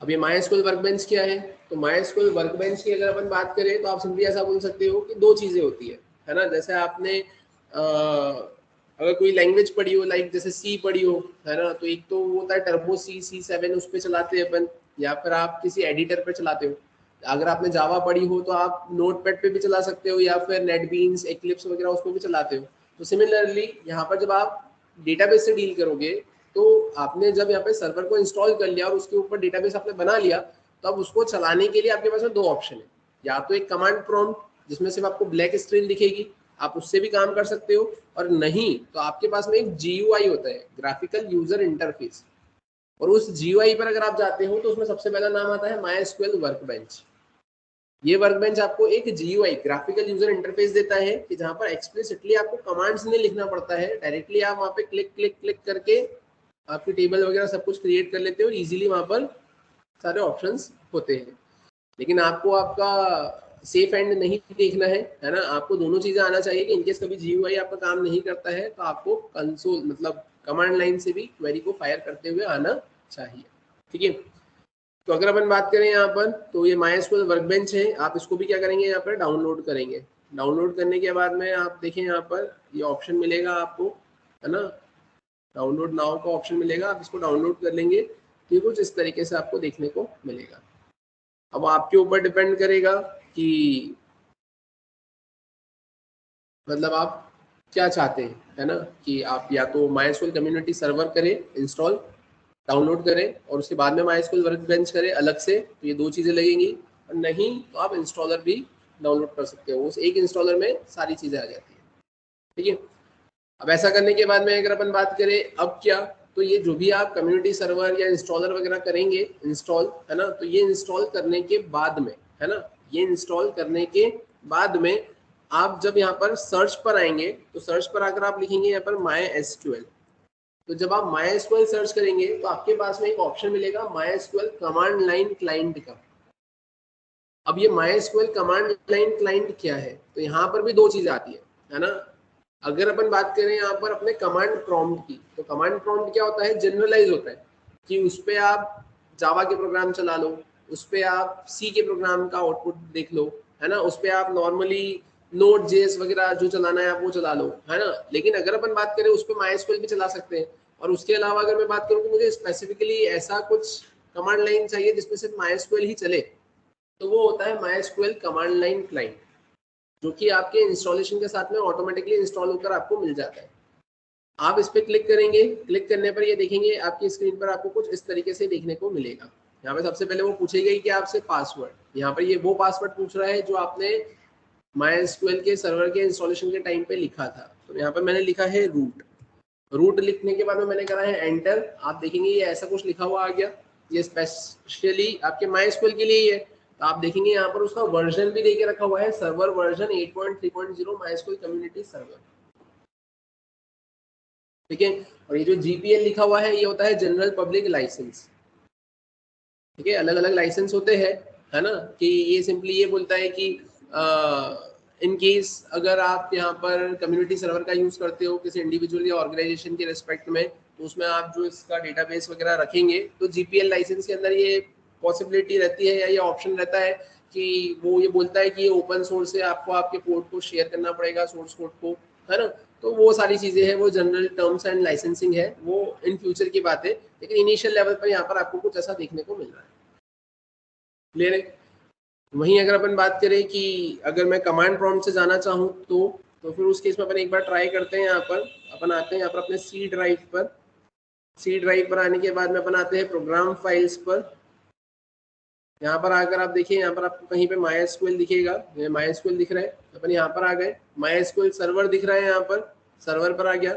अब ये MySQL वर्कबेंच क्या है? तो MySQL वर्कबेंच की अगर अपन बात करें तो आप सिंपली ऐसा बोल सकते हो कि दो चीज़ें होती है ना। जैसे आपने अगर कोई लैंग्वेज पढ़ी हो, लाइक जैसे सी पढ़ी हो, है ना, तो एक तो वो होता है टर्बो सी, C7 उस पर चलाते हैं अपन, या फिर आप किसी एडिटर पे चलाते हो। अगर आपने जावा पढ़ी हो तो आप नोटपैड पे भी चला सकते हो, या फिर नेटबीन्स, एक्लिप्स वगैरह उस पर भी चलाते हो। तो सिमिलरली यहाँ पर जब आप डेटाबेस से डील करोगे तो आपने जब यहाँ पे सर्वर को इंस्टॉल कर लिया और उसके ऊपर डेटाबेस आपने बना लिया, तो अब उसको चलाने के लिए आपके पास में दो ऑप्शन है। या तो एक कमांड प्रॉम्प्ट जिसमें सिर्फ आपको ब्लैक स्क्रीन दिखेगी, आप उससे भी काम कर सकते हो, और नहीं तो आपके पास में एक GUI होता है, ग्राफिकल यूजर इंटरफेस। और उस GUI पर अगर आप जाते हो तो उसमें सबसे पहला नाम आता है MySQL वर्कबेंच। ये वर्कबेंच आपको एक GUI, ग्राफिकल यूजर इंटरफेस देता है कि जहां पर एक्सप्लिसिटली आपको कमांड्स नहीं लिखना पड़ता है, डायरेक्टली आप वहां पे क्लिक क्लिक क्लिक करके आपकी टेबल वगैरह सब कुछ क्रिएट कर लेते हो, इजीली वहां पर सारे ऑप्शंस होते हैं। लेकिन आपको आपका सेफ एंड नहीं देखना है ना, आपको दोनों चीजें आना चाहिए कि इनकेस कभी GUI आपका काम नहीं करता है तो आपको कंसोल मतलब कमांड लाइन से भी क्वेरी को फायर करते हुए आना चाहिए। ठीक है, तो अगर अपन बात करें यहाँ पर, तो ये MySQL वर्कबेंच है, आप इसको भी क्या करेंगे, यहाँ पर डाउनलोड करेंगे। डाउनलोड करने के बाद में आप देखें यहाँ पर ये ऑप्शन मिलेगा आपको, है ना, डाउनलोड नाउ का ऑप्शन मिलेगा, आप इसको डाउनलोड कर लेंगे तो कुछ इस तरीके से आपको देखने को मिलेगा। अब आपके ऊपर डिपेंड करेगा कि मतलब आप क्या चाहते हैं, है ना, कि आप या तो MySQL कम्युनिटी सर्वर करें इंस्टॉल, डाउनलोड करें, और उसके बाद में MySQL वर्कबेंच करें अलग से, तो ये दो चीज़ें लगेंगी। और नहीं तो आप इंस्टॉलर भी डाउनलोड कर सकते हो, उस एक इंस्टॉलर में सारी चीज़ें आ जाती है। ठीक है, अब ऐसा करने के बाद में अगर अपन बात करें अब क्या, तो ये जो भी आप कम्युनिटी सर्वर या इंस्टॉलर वगैरह करेंगे इंस्टॉल, है ना, तो ये इंस्टॉल करने के बाद में, है ना, ये इंस्टॉल करने के बाद में आप जब यहाँ पर सर्च पर आएंगे तो सर्च पर आकर आप लिखेंगे यहाँ पर MySQL। तो जब आप MySQL सर्च करेंगे तो आपके पास में एक ऑप्शन मिलेगा MySQL कमांड लाइन क्लाइंट का। अब ये MySQL कमांड लाइन क्लाइंट क्या है, तो यहाँ पर भी दो चीजें आती है ना। अगर अपन बात करें यहाँ पर अपने कमांड प्रॉम्प्ट की, तो कमांड प्रॉम्प्ट क्या होता है, जनरलाइज होता है कि उस पर आप जावा के प्रोग्राम चला लो, उस पर आप सी के प्रोग्राम का आउटपुट देख लो, है ना, उस पर आप नॉर्मली Node.js वगैरह जो चलाना है आप वो चला लो, है ना। लेकिन अगर अपन बात करें उस पर MySQL भी चला सकते हैं। और उसके अलावा अगर मैं बात करूँ कि मुझे स्पेसिफिकली ऐसा कुछ कमांड लाइन चाहिए जिसमें सिर्फ MySQL ही चले, तो वो होता है MySQL कमांड लाइन क्लाइंट, जो कि आपके इंस्टॉलेशन के साथ में ऑटोमेटिकली इंस्टॉल होकर आपको मिल जाता है। आप इस पर क्लिक करेंगे, क्लिक करने पर ये देखेंगे आपकी स्क्रीन पर आपको कुछ इस तरीके से देखने को मिलेगा। यहाँ पे सबसे पहले वो पूछेगा कि आपसे पासवर्ड, यहाँ पर ये वो पासवर्ड पूछ रहा है जो आपने MySQL के सर्वर के इंस्टॉलेशन के टाइम पे लिखा था। तो यहाँ पर मैंने लिखा है रूट। रूट लिखने के बाद में मैंने करा है एंटर, आप देखेंगे ये ऐसा कुछ लिखा हुआ आ गया, ये स्पेशली आपके MySQL के लिए ही है। तो आप देखेंगे यहाँ पर उसका वर्जन भी देके रखा हुआ है, server version 8.3.0 MySQL community server. ठीक है, और ये जो GPL लिखा हुआ है ये होता है जनरल पब्लिक लाइसेंस। ठीक है, अलग अलग लाइसेंस होते हैं, है ना, कि ये सिंपली ये बोलता है कि इन केस अगर आप यहाँ पर कम्युनिटी सर्वर का यूज करते हो किसी इंडिविजुअल या ऑर्गेनाइजेशन के रिस्पेक्ट में, तो उसमें आप जो इसका डेटाबेस वगैरह रखेंगे तो GPL लाइसेंस के अंदर ये पॉसिबिलिटी रहती है या ये ऑप्शन रहता है कि वो ये बोलता है कि ये ओपन सोर्स है, आपको आपके कोड को शेयर करना पड़ेगा, सोर्स कोड को, है ना। तो वो सारी चीजें हैं, वो जनरल टर्म्स एंड लाइसेंसिंग है, वो इन फ्यूचर की बात है, लेकिन इनिशियल लेवल पर यहाँ पर आपको कुछ ऐसा देखने को मिल रहा है। क्लियर है। वहीं अगर अपन बात करें कि अगर मैं कमांड प्रॉम्प्ट से जाना चाहूँ तो फिर उस केस में अपन एक बार ट्राई करते हैं। यहाँ पर अपन आते हैं यहाँ पर अपने सी ड्राइव पर। सी ड्राइव पर आने के बाद में अपन आते हैं प्रोग्राम फाइल्स पर। यहाँ पर आकर आप देखिए, यहाँ पर आपको कहीं पे MySQL दिखेगा, MySQL दिख रहा है, अपन यहाँ पर आ गए, MySQL सर्वर दिख रहा है, यहाँ पर सर्वर पर आ गया।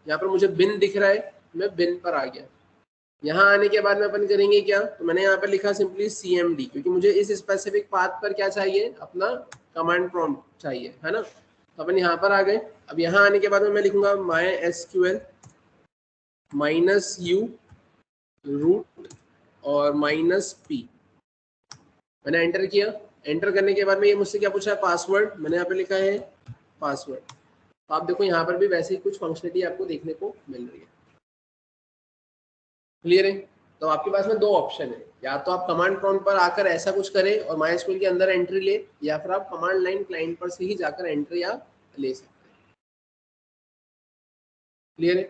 यहाँ पर मुझे बिन दिख रहा है, मैं बिन पर आ गया। यहाँ आने के बाद में अपन करेंगे क्या, तो मैंने यहाँ पर लिखा सिंपली CMD, क्योंकि मुझे इस स्पेसिफिक पाथ पर क्या चाहिए, अपना कमांड प्रॉम्प्ट चाहिए, है ना। तो अपन यहाँ पर आ गए। अब यहाँ आने के बाद में मैं लिखूंगा MySQL -u रूट और -p। मैंने एंटर किया। एंटर करने के बाद में ये मुझसे क्या पूछा है, पासवर्ड। मैंने यहाँ पे लिखा है पासवर्ड। तो आप देखो यहाँ पर भी वैसे ही कुछ फंक्शनलिटी आपको देखने को मिल रही है। क्लियर है। तो आपके पास में दो ऑप्शन है, या तो आप कमांड प्रॉम्प्ट पर आकर ऐसा कुछ करें और MySQL के अंदर एंट्री ले, या फिर आप कमांड लाइन क्लाइंट पर से ही जाकर एंट्री आप ले सकते हैं। क्लियर है?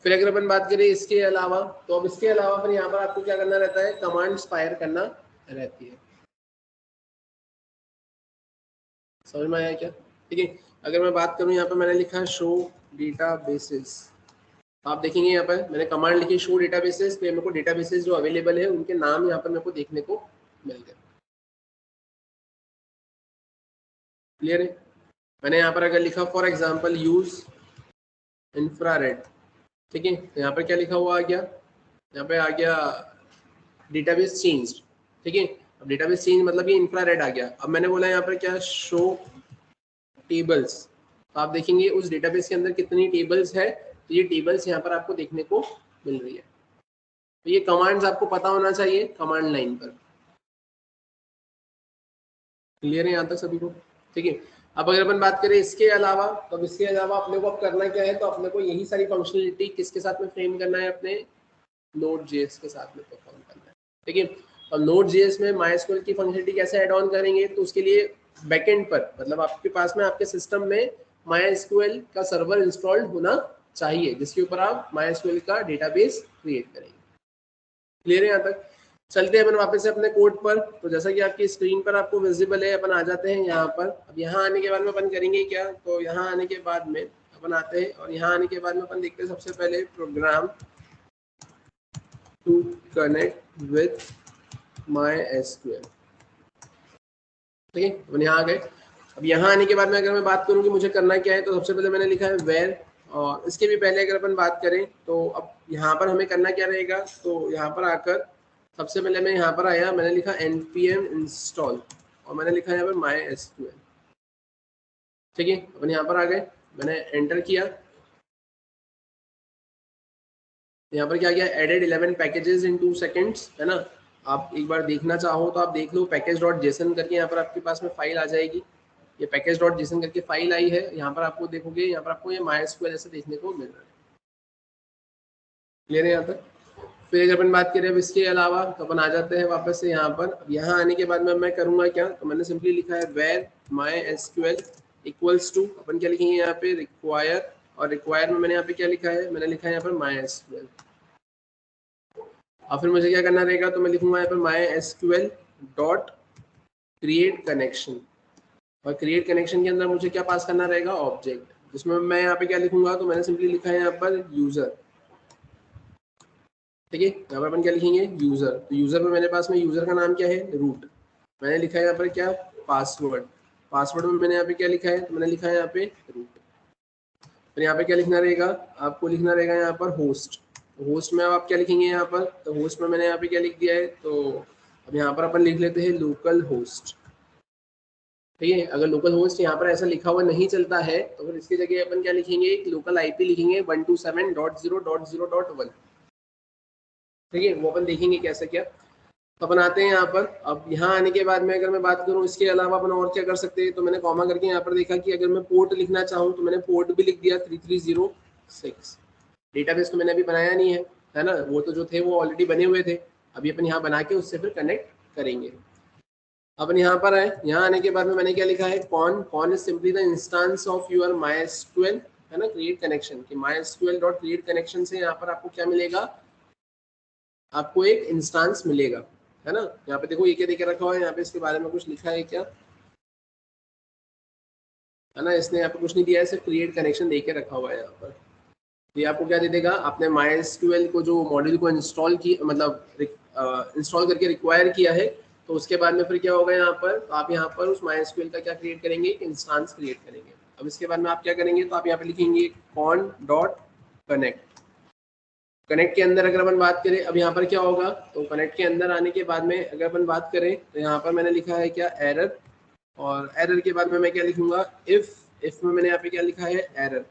फिर अगर अपन बात करें इसके अलावा, तो अब इसके अलावा फिर यहाँ पर आपको क्या करना रहता है, कमांड्स फायर करना रहती है। समझ में आया क्या? ठीक है, अगर मैं बात करूँ यहाँ पर मैंने लिखा शो डेटाबेसेस, आप देखेंगे यहाँ पर मैंने कमांड लिखी शो डेटाबेसेस, तो मेरे को डेटाबेसेस जो अवेलेबल है उनके नाम यहाँ पर मेरे को देखने को मिल गए। क्लियर है? मैंने यहाँ पर अगर लिखा फॉर एग्जांपल यूज इंफ्रारेड, ठीक है, तो यहाँ पर क्या लिखा हुआ आ गया, यहाँ पे आ गया डेटाबेस चेंज। ठीक है, अब डेटाबेस चेंज मतलब ये इंफ्रारेड आ गया। अब मैंने बोला यहाँ पर क्या, शो टेबल्स, तो आप देखेंगे उस डेटाबेस के अंदर कितनी टेबल्स है, तो ये टेबल्स यहाँ पर आपको देखने को मिल रही है। तो ये कमांड्स आपको पता होना चाहिए कमांड लाइन पर। क्लियर है यहाँ तक सभी को? ठीक है, अब अगर अपन बात करें इसके अलावा, तो अब इसके अलावा अपने को अब करना क्या है, तो अपने को यही सारी फंक्शनलिटी किसके साथ में फ्रेम करना है, अपने Node.js के साथ में परफॉर्म करना है। ठीक है, और Node.js में MySQL की फंक्शनलिटी कैसे ऐड ऑन करेंगे, तो उसके लिए बैकएंड पर, मतलब आपके पास में आपके सिस्टम में MySQL का सर्वर इंस्टॉल्ड होना चाहिए, जिसके ऊपर आप MySQL का डेटाबेस क्रिएट करेंगे। क्लियर है यहाँ तक? चलते हैं अपन वापस से अपने कोड पर। तो जैसा कि आपकी स्क्रीन पर आपको विजिबल है, अपन आ जाते हैं यहाँ पर। अब यहाँ आने के बाद में अपन करेंगे क्या, तो यहाँ आने के बाद में अपन आते हैं और यहाँ आने के बाद में अपन देखते हैं सबसे पहले program to connect with MySQL। ठीक है, अपन यहाँ आ गए। अब यहाँ आने के बाद में अगर मैं बात करूँ कि मुझे करना क्या है, तो सबसे पहले मैंने लिखा है वेयर, और इसके भी पहले अगर अपन बात करें तो अब यहाँ पर हमें करना क्या रहेगा, तो यहाँ पर आकर सबसे पहले मैं यहाँ पर आया, मैंने लिखा npm install और मैंने लिखा यहाँ पर MySQL। ठीक है, अपन यहाँ पर आ गए, मैंने एंटर किया, यहाँ पर क्या किया, एडेड 11 पैकेजेस इन 2 सेकेंड्स, है ना। आप एक बार देखना चाहो तो आप देख लो, package.json करके यहाँ पर आपके पास में फाइल आ जाएगी। ये package.json करके फाइल आई है, यहाँ पर आपको देखोगे, यहाँ पर आपको ये MySQL ऐसे देखने को मिल रहा है। क्लियर है यहाँ तक? फिर अगर अपन बात करें अब इसके अलावा, तो अपन आ जाते हैं वापस से यहाँ पर। अब यहाँ आने के बाद में मैं करूँगा क्या, तो मैंने सिंपली लिखा है वेयर MySQL इक्वल्स टू, अपन क्या लिखेंगे यहाँ पे, रिक्वायर, और रिक्वायर में मैंने यहाँ पे क्या लिखा है, मैंने लिखा है यहाँ पर MySQL। और फिर मुझे क्या करना रहेगा, तो मैं लिखूंगा यहाँ पर MySQL डॉट क्रिएट कनेक्शन, और क्रिएट कनेक्शन के अंदर मुझे क्या पास करना रहेगा, ऑब्जेक्ट, जिसमें मैं यहाँ पे क्या लिखूंगा, तो मैंने सिंपली लिखा है यहाँ पर यूजर। ठीक है, यहाँ पर अपन क्या लिखेंगे, यूजर। तो यूजर में मेरे पास में यूजर का नाम क्या है, रूट। मैंने लिखा है यहाँ पर क्या, पासवर्ड। पासवर्ड में मैंने यहाँ पे क्या लिखा है, तो मैंने लिखा है यहाँ पे रूट। फिर यहाँ पे क्या लिखना रहेगा, आपको लिखना रहेगा यहाँ पर होस्ट। होस्ट में अब आप क्या लिखेंगे यहाँ पर, तो होस्ट में मैंने यहाँ पे क्या लिख दिया है, तो अब यहाँ पर अपन लिख लेते हैं लोकल होस्ट। ठीक है, अगर लोकल होस्ट यहाँ पर ऐसा लिखा हुआ नहीं चलता है, तो फिर इसकी जगह अपन क्या लिखेंगे, एक लोकल IP लिखेंगे 127.0.0.1। ठीक है, वो अपन देखेंगे कैसे क्या। तो अपन आते हैं यहाँ पर। अब यहाँ आने के बाद में अगर मैं बात करूँ इसके अलावा अपन और क्या कर सकते हैं, तो मैंने कॉमा करके यहाँ पर देखा कि अगर मैं पोर्ट लिखना चाहूँ, तो मैंने पोर्ट भी लिख दिया 3306। डेटाबेस तो मैंने अभी बनाया नहीं है ना, वो तो जो थे वो ऑलरेडी बने हुए थे, अभी अपन यहाँ बना के उससे फिर कनेक्ट करेंगे। अपन यहाँ पर आए, यहाँ आने के बाद में मैंने क्या लिखा है, con is simply the instance of your MySQL, है ना, क्रिएट कनेक्शन कि MySQL डॉट क्रिएट कनेक्शन से यहाँ पर आपको क्या मिलेगा, आपको एक इंस्टेंस मिलेगा, है ना। यहाँ पे देखो ये क्या देके रखा हुआ है, यहाँ पे इसके बारे में कुछ लिखा है क्या, है ना, इसने यहाँ पे कुछ नहीं दिया है, सिर्फ क्रिएट कनेक्शन देके रखा हुआ है यहाँ पर। तो ये आपको क्या दे देगा, आपने MySQL को जो मॉड्यूल को इंस्टॉल की, मतलब इंस्टॉल करके रिक्वायर किया है, तो उसके बाद में फिर क्या होगा यहाँ पर, तो आप यहाँ पर उस MySQL का क्या क्रिएट करेंगे, एक इंस्टेंस क्रिएट करेंगे। अब इसके बाद में आप क्या करेंगे, तो आप यहाँ पे लिखेंगे कॉन डॉट कनेक्ट। कनेक्ट के अंदर अगर अपन बात करें, अब यहाँ पर क्या होगा, तो कनेक्ट के अंदर आने के बाद में अगर अपन बात करें, तो यहाँ पर मैंने लिखा है क्या, एरर, और एरर के बाद में मैं क्या लिखूंगा, इफ में मैंने यहाँ पे क्या लिखा है, एरर।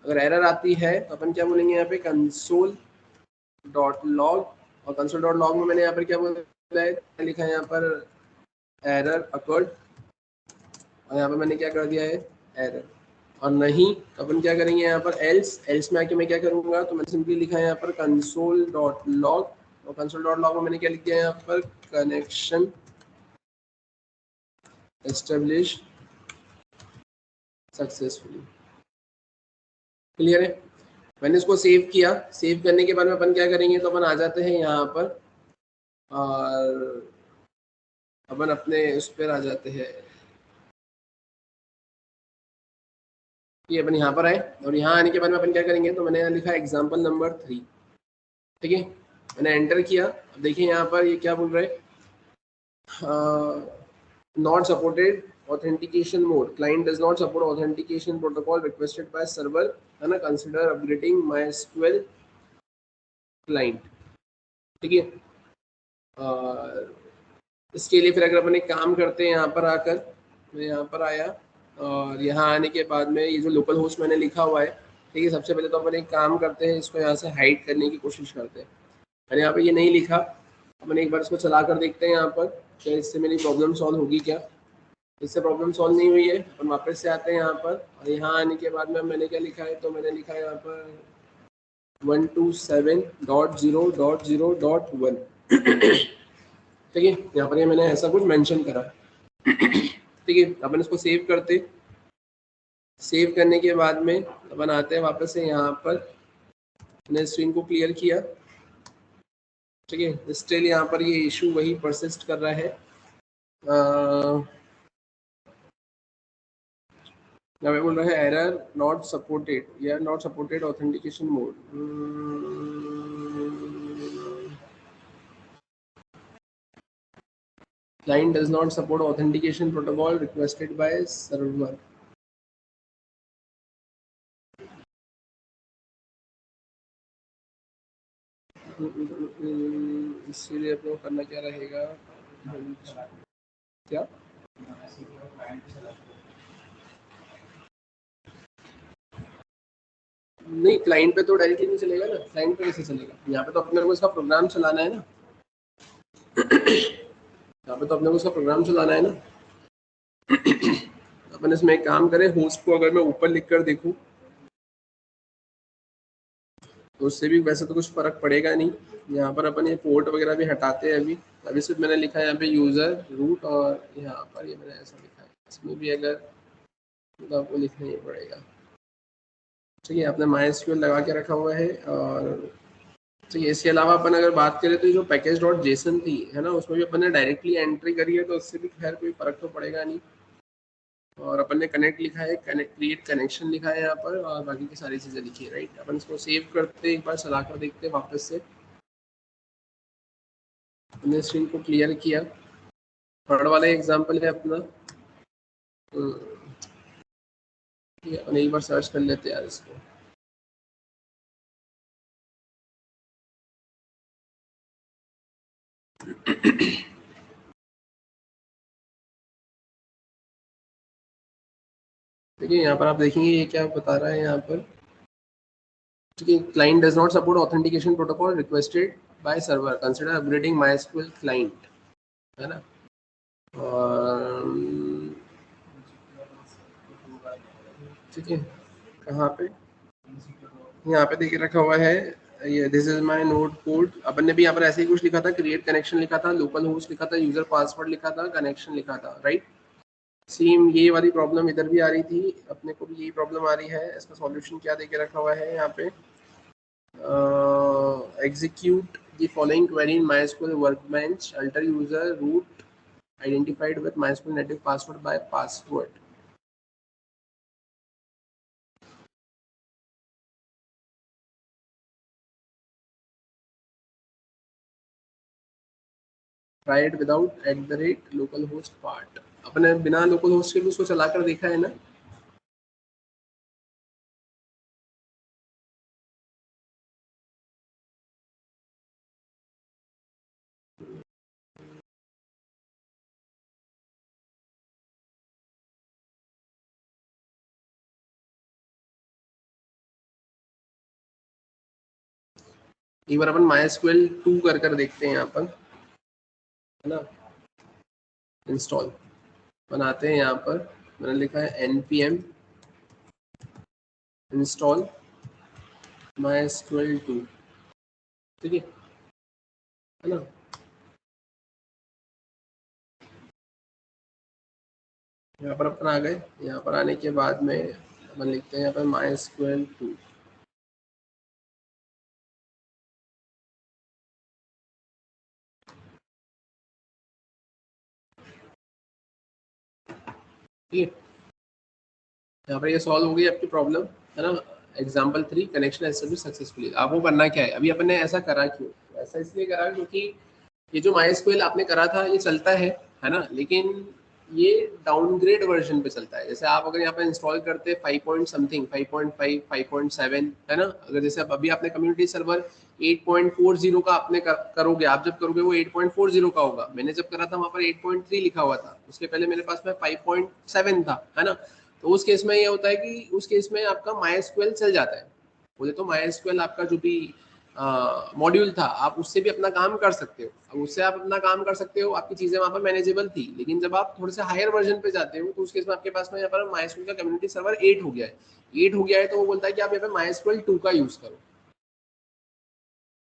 अगर एरर आती है तो अपन क्या बोलेंगे यहाँ पे, कंसोल डॉट लॉग, और कंसोल डॉट लॉग में मैंने यहाँ पर क्या बोला है, लिखा है यहाँ पर एरर अकर्ड, और यहाँ पर मैंने क्या कर दिया है, एरर। और नहीं तो अपन क्या करेंगे यहाँ पर एल्स में आके मैं क्या करूँगा, तो मैंने सिंपली लिखा है यहाँ पर कंसोल डॉट लॉग, और कंसोल डॉट लॉग में मैंने क्या लिख दिया यहाँ पर, कनेक्शन एस्टेब्लिश सक्सेसफुली। क्लियर है? मैंने इसको सेव किया। सेव करने के बाद में अपन क्या करेंगे, तो अपन आ जाते हैं यहाँ पर और अपन अपने उस पर आ जाते हैं, ये अपन यहाँ पर आए और यहाँ आने के बाद में अपन क्या करेंगे, तो मैंने यहाँ लिखा एग्जाम्पल नंबर 3। ठीक है, मैंने एंटर किया। अब देखिए यहाँ पर ये क्या बोल रहा है, not supported authentication mode, client does not support authentication protocol requested by server, है ना, कंसिडर अपग्रेडिंग मायस्क्वेल क्लाइंट। ठीक है, इसके लिए फिर अगर अपन एक काम करते हैं, यहाँ पर आकर मैं यहाँ पर आया और यहाँ आने के बाद में ये जो लोकल होस्ट मैंने लिखा हुआ है, ठीक है, सबसे पहले तो अपन एक काम करते हैं, इसको यहाँ से हाइड करने की कोशिश करते हैं। मैंने यहाँ पे ये नहीं लिखा, अपन एक बार इसको चला कर देखते हैं यहाँ पर, क्या इससे मेरी प्रॉब्लम सॉल्व होगी क्या। इससे प्रॉब्लम सॉल्व नहीं हुई है, अपन वापस से आते हैं यहाँ पर और यहाँ आने के बाद में मैंने क्या लिखा है, तो मैंने लिखा है यहाँ पर 127.0.0.1। ठीक है, यहाँ पर ये मैंने ऐसा कुछ मेंशन करा। ठीक है, अपन इसको सेव करते, सेव करने के बाद में अपन आते हैं वापस से यहाँ पर, मैंने स्क्रीन को क्लियर किया। ठीक है, स्टिल यहाँ पर ये इशू वही परसिस्ट कर रहा है। यहाँ पे बोल रहा है एरर नॉट सपोर्टेड, या not supported authentication mode. Client does not support authentication protocol requested by server. इसीलिए अपने को करना क्या रहेगा, क्या नहीं, क्लाइंट पे तो डायरेक्टली नहीं चलेगा ना, क्लाइंट पे कैसे चलेगा, यहाँ पे तो अपने को इसका प्रोग्राम चलाना है ना, यहाँ पे तो अपने को इसका प्रोग्राम चलाना है ना। अपन इसमें एक काम करें, होस्ट को अगर मैं ऊपर लिख कर देखूं तो उससे भी वैसे तो कुछ फर्क पड़ेगा नहीं। यहाँ पर अपन ये पोर्ट वगैरह भी हटाते हैं अभी। अभी सिर्फ मैंने लिखा है यहाँ पे यूजर रूट, और यहाँ पर ये मैंने ऐसा लिखा है, इसमें भी अगर तो आपको लिखना ही पड़ेगा। ठीक है, आपने MySQL लगा के रखा हुआ है। और ठीक है, इसके अलावा अपन अगर बात करें तो जो पैकेज डॉट जेसन थी, है ना, उसमें भी अपन ने डायरेक्टली एंट्री करी है, तो उससे भी खैर कोई फर्क तो पड़ेगा नहीं। और अपन ने कनेक्ट लिखा है, क्रिएट कनेक्शन लिखा है यहाँ पर, और बाकी की सारी चीज़ें लिखी है। राइट, अपन इसको सेव करते, एक बार चला कर देखते हैं वापस से। हमने स्क्रीन को क्लियर किया। थर्ड वाला एग्जांपल है अपना, अपन एक बार सर्च कर लेते हैं यार इसको। देखिए यहाँ पर आप देखेंगे ये क्या बता रहा है यहाँ पर। ठीक है, client does not support authentication protocol requested by server, consider upgrading MySQL client, है ना। और ठीक है, कहाँ पे, यहाँ पे देखिए रखा हुआ है ये, this is my node code. अपन ने भी यहाँ पर ऐसे ही कुछ लिखा था, क्रिएट कनेक्शन लिखा था, लोकल होस्ट लिखा था, यूजर पासवर्ड लिखा था, कनेक्शन लिखा था। राइट, सेम ये वाली प्रॉब्लम इधर भी आ रही थी, अपने को भी यही प्रॉब्लम आ रही है। इसका सॉल्यूशन क्या देके रखा हुआ है यहाँ पे, execute the following query in MySQL workbench, alter user root identified with MySQL native password by password. Try it without @localhost part. अपने बिना लोकल होस्ट के भी उसको चला कर देखा है ना। एक बार अपन MySQL 2 कर देखते हैं यहाँ पर, है ना, इंस्टॉल बनाते हैं। यहाँ पर मैंने लिखा है npm इंस्टॉल MySQL 2। ठीक है, है ना। यहाँ पर अपन आ गए, यहाँ पर आने के बाद में अपन लिखते हैं यहाँ पर MySQL 2। ठीक है, यहाँ पर ये सॉल्व हो गई आपकी प्रॉब्लम, है ना। Example 3 connection establish successfully. आपको करना क्या है, अभी अपन ने ऐसा करा क्यों, ऐसा इसलिए करा क्योंकि ये जो MySQL आपने करा था ये चलता है ना, लेकिन ये डाउनग्रेड वर्जन पे चलता है। जैसे आप अगर यहाँ पे इंस्टॉल करते हैं 5 पॉइंट समथिंग, 5.5, 5.7, है ना। अगर जैसे अब अभी आपने कम्युनिटी सर्वर 8.40 का आपने करोगे, आप जब करोगे वो 8.40 का होगा। मैंने जब करा था वहाँ पर 8.3 लिखा हुआ था, उसके पहले मेरे पास में 5.7 था, है ना। तो उस केस में ये होता है कि उस केस में आपका MySQL चल जाता है। बोले तो MySQL आपका जो भी मॉड्यूल था आप उससे भी अपना काम कर सकते हो। अब उससे आप अपना काम कर सकते हो, आपकी चीजें वहां पर मैनेजेबल थी। लेकिन जब आप थोड़े से हायर वर्जन पे जाते हो तो उस केस में आपके पास में यहाँ पर MySQL का कम्युनिटी सर्वर 8 हो गया है। 8 हो गया है तो वो बोलता है कि आप यहाँ पे MySQL 2 का यूज करो।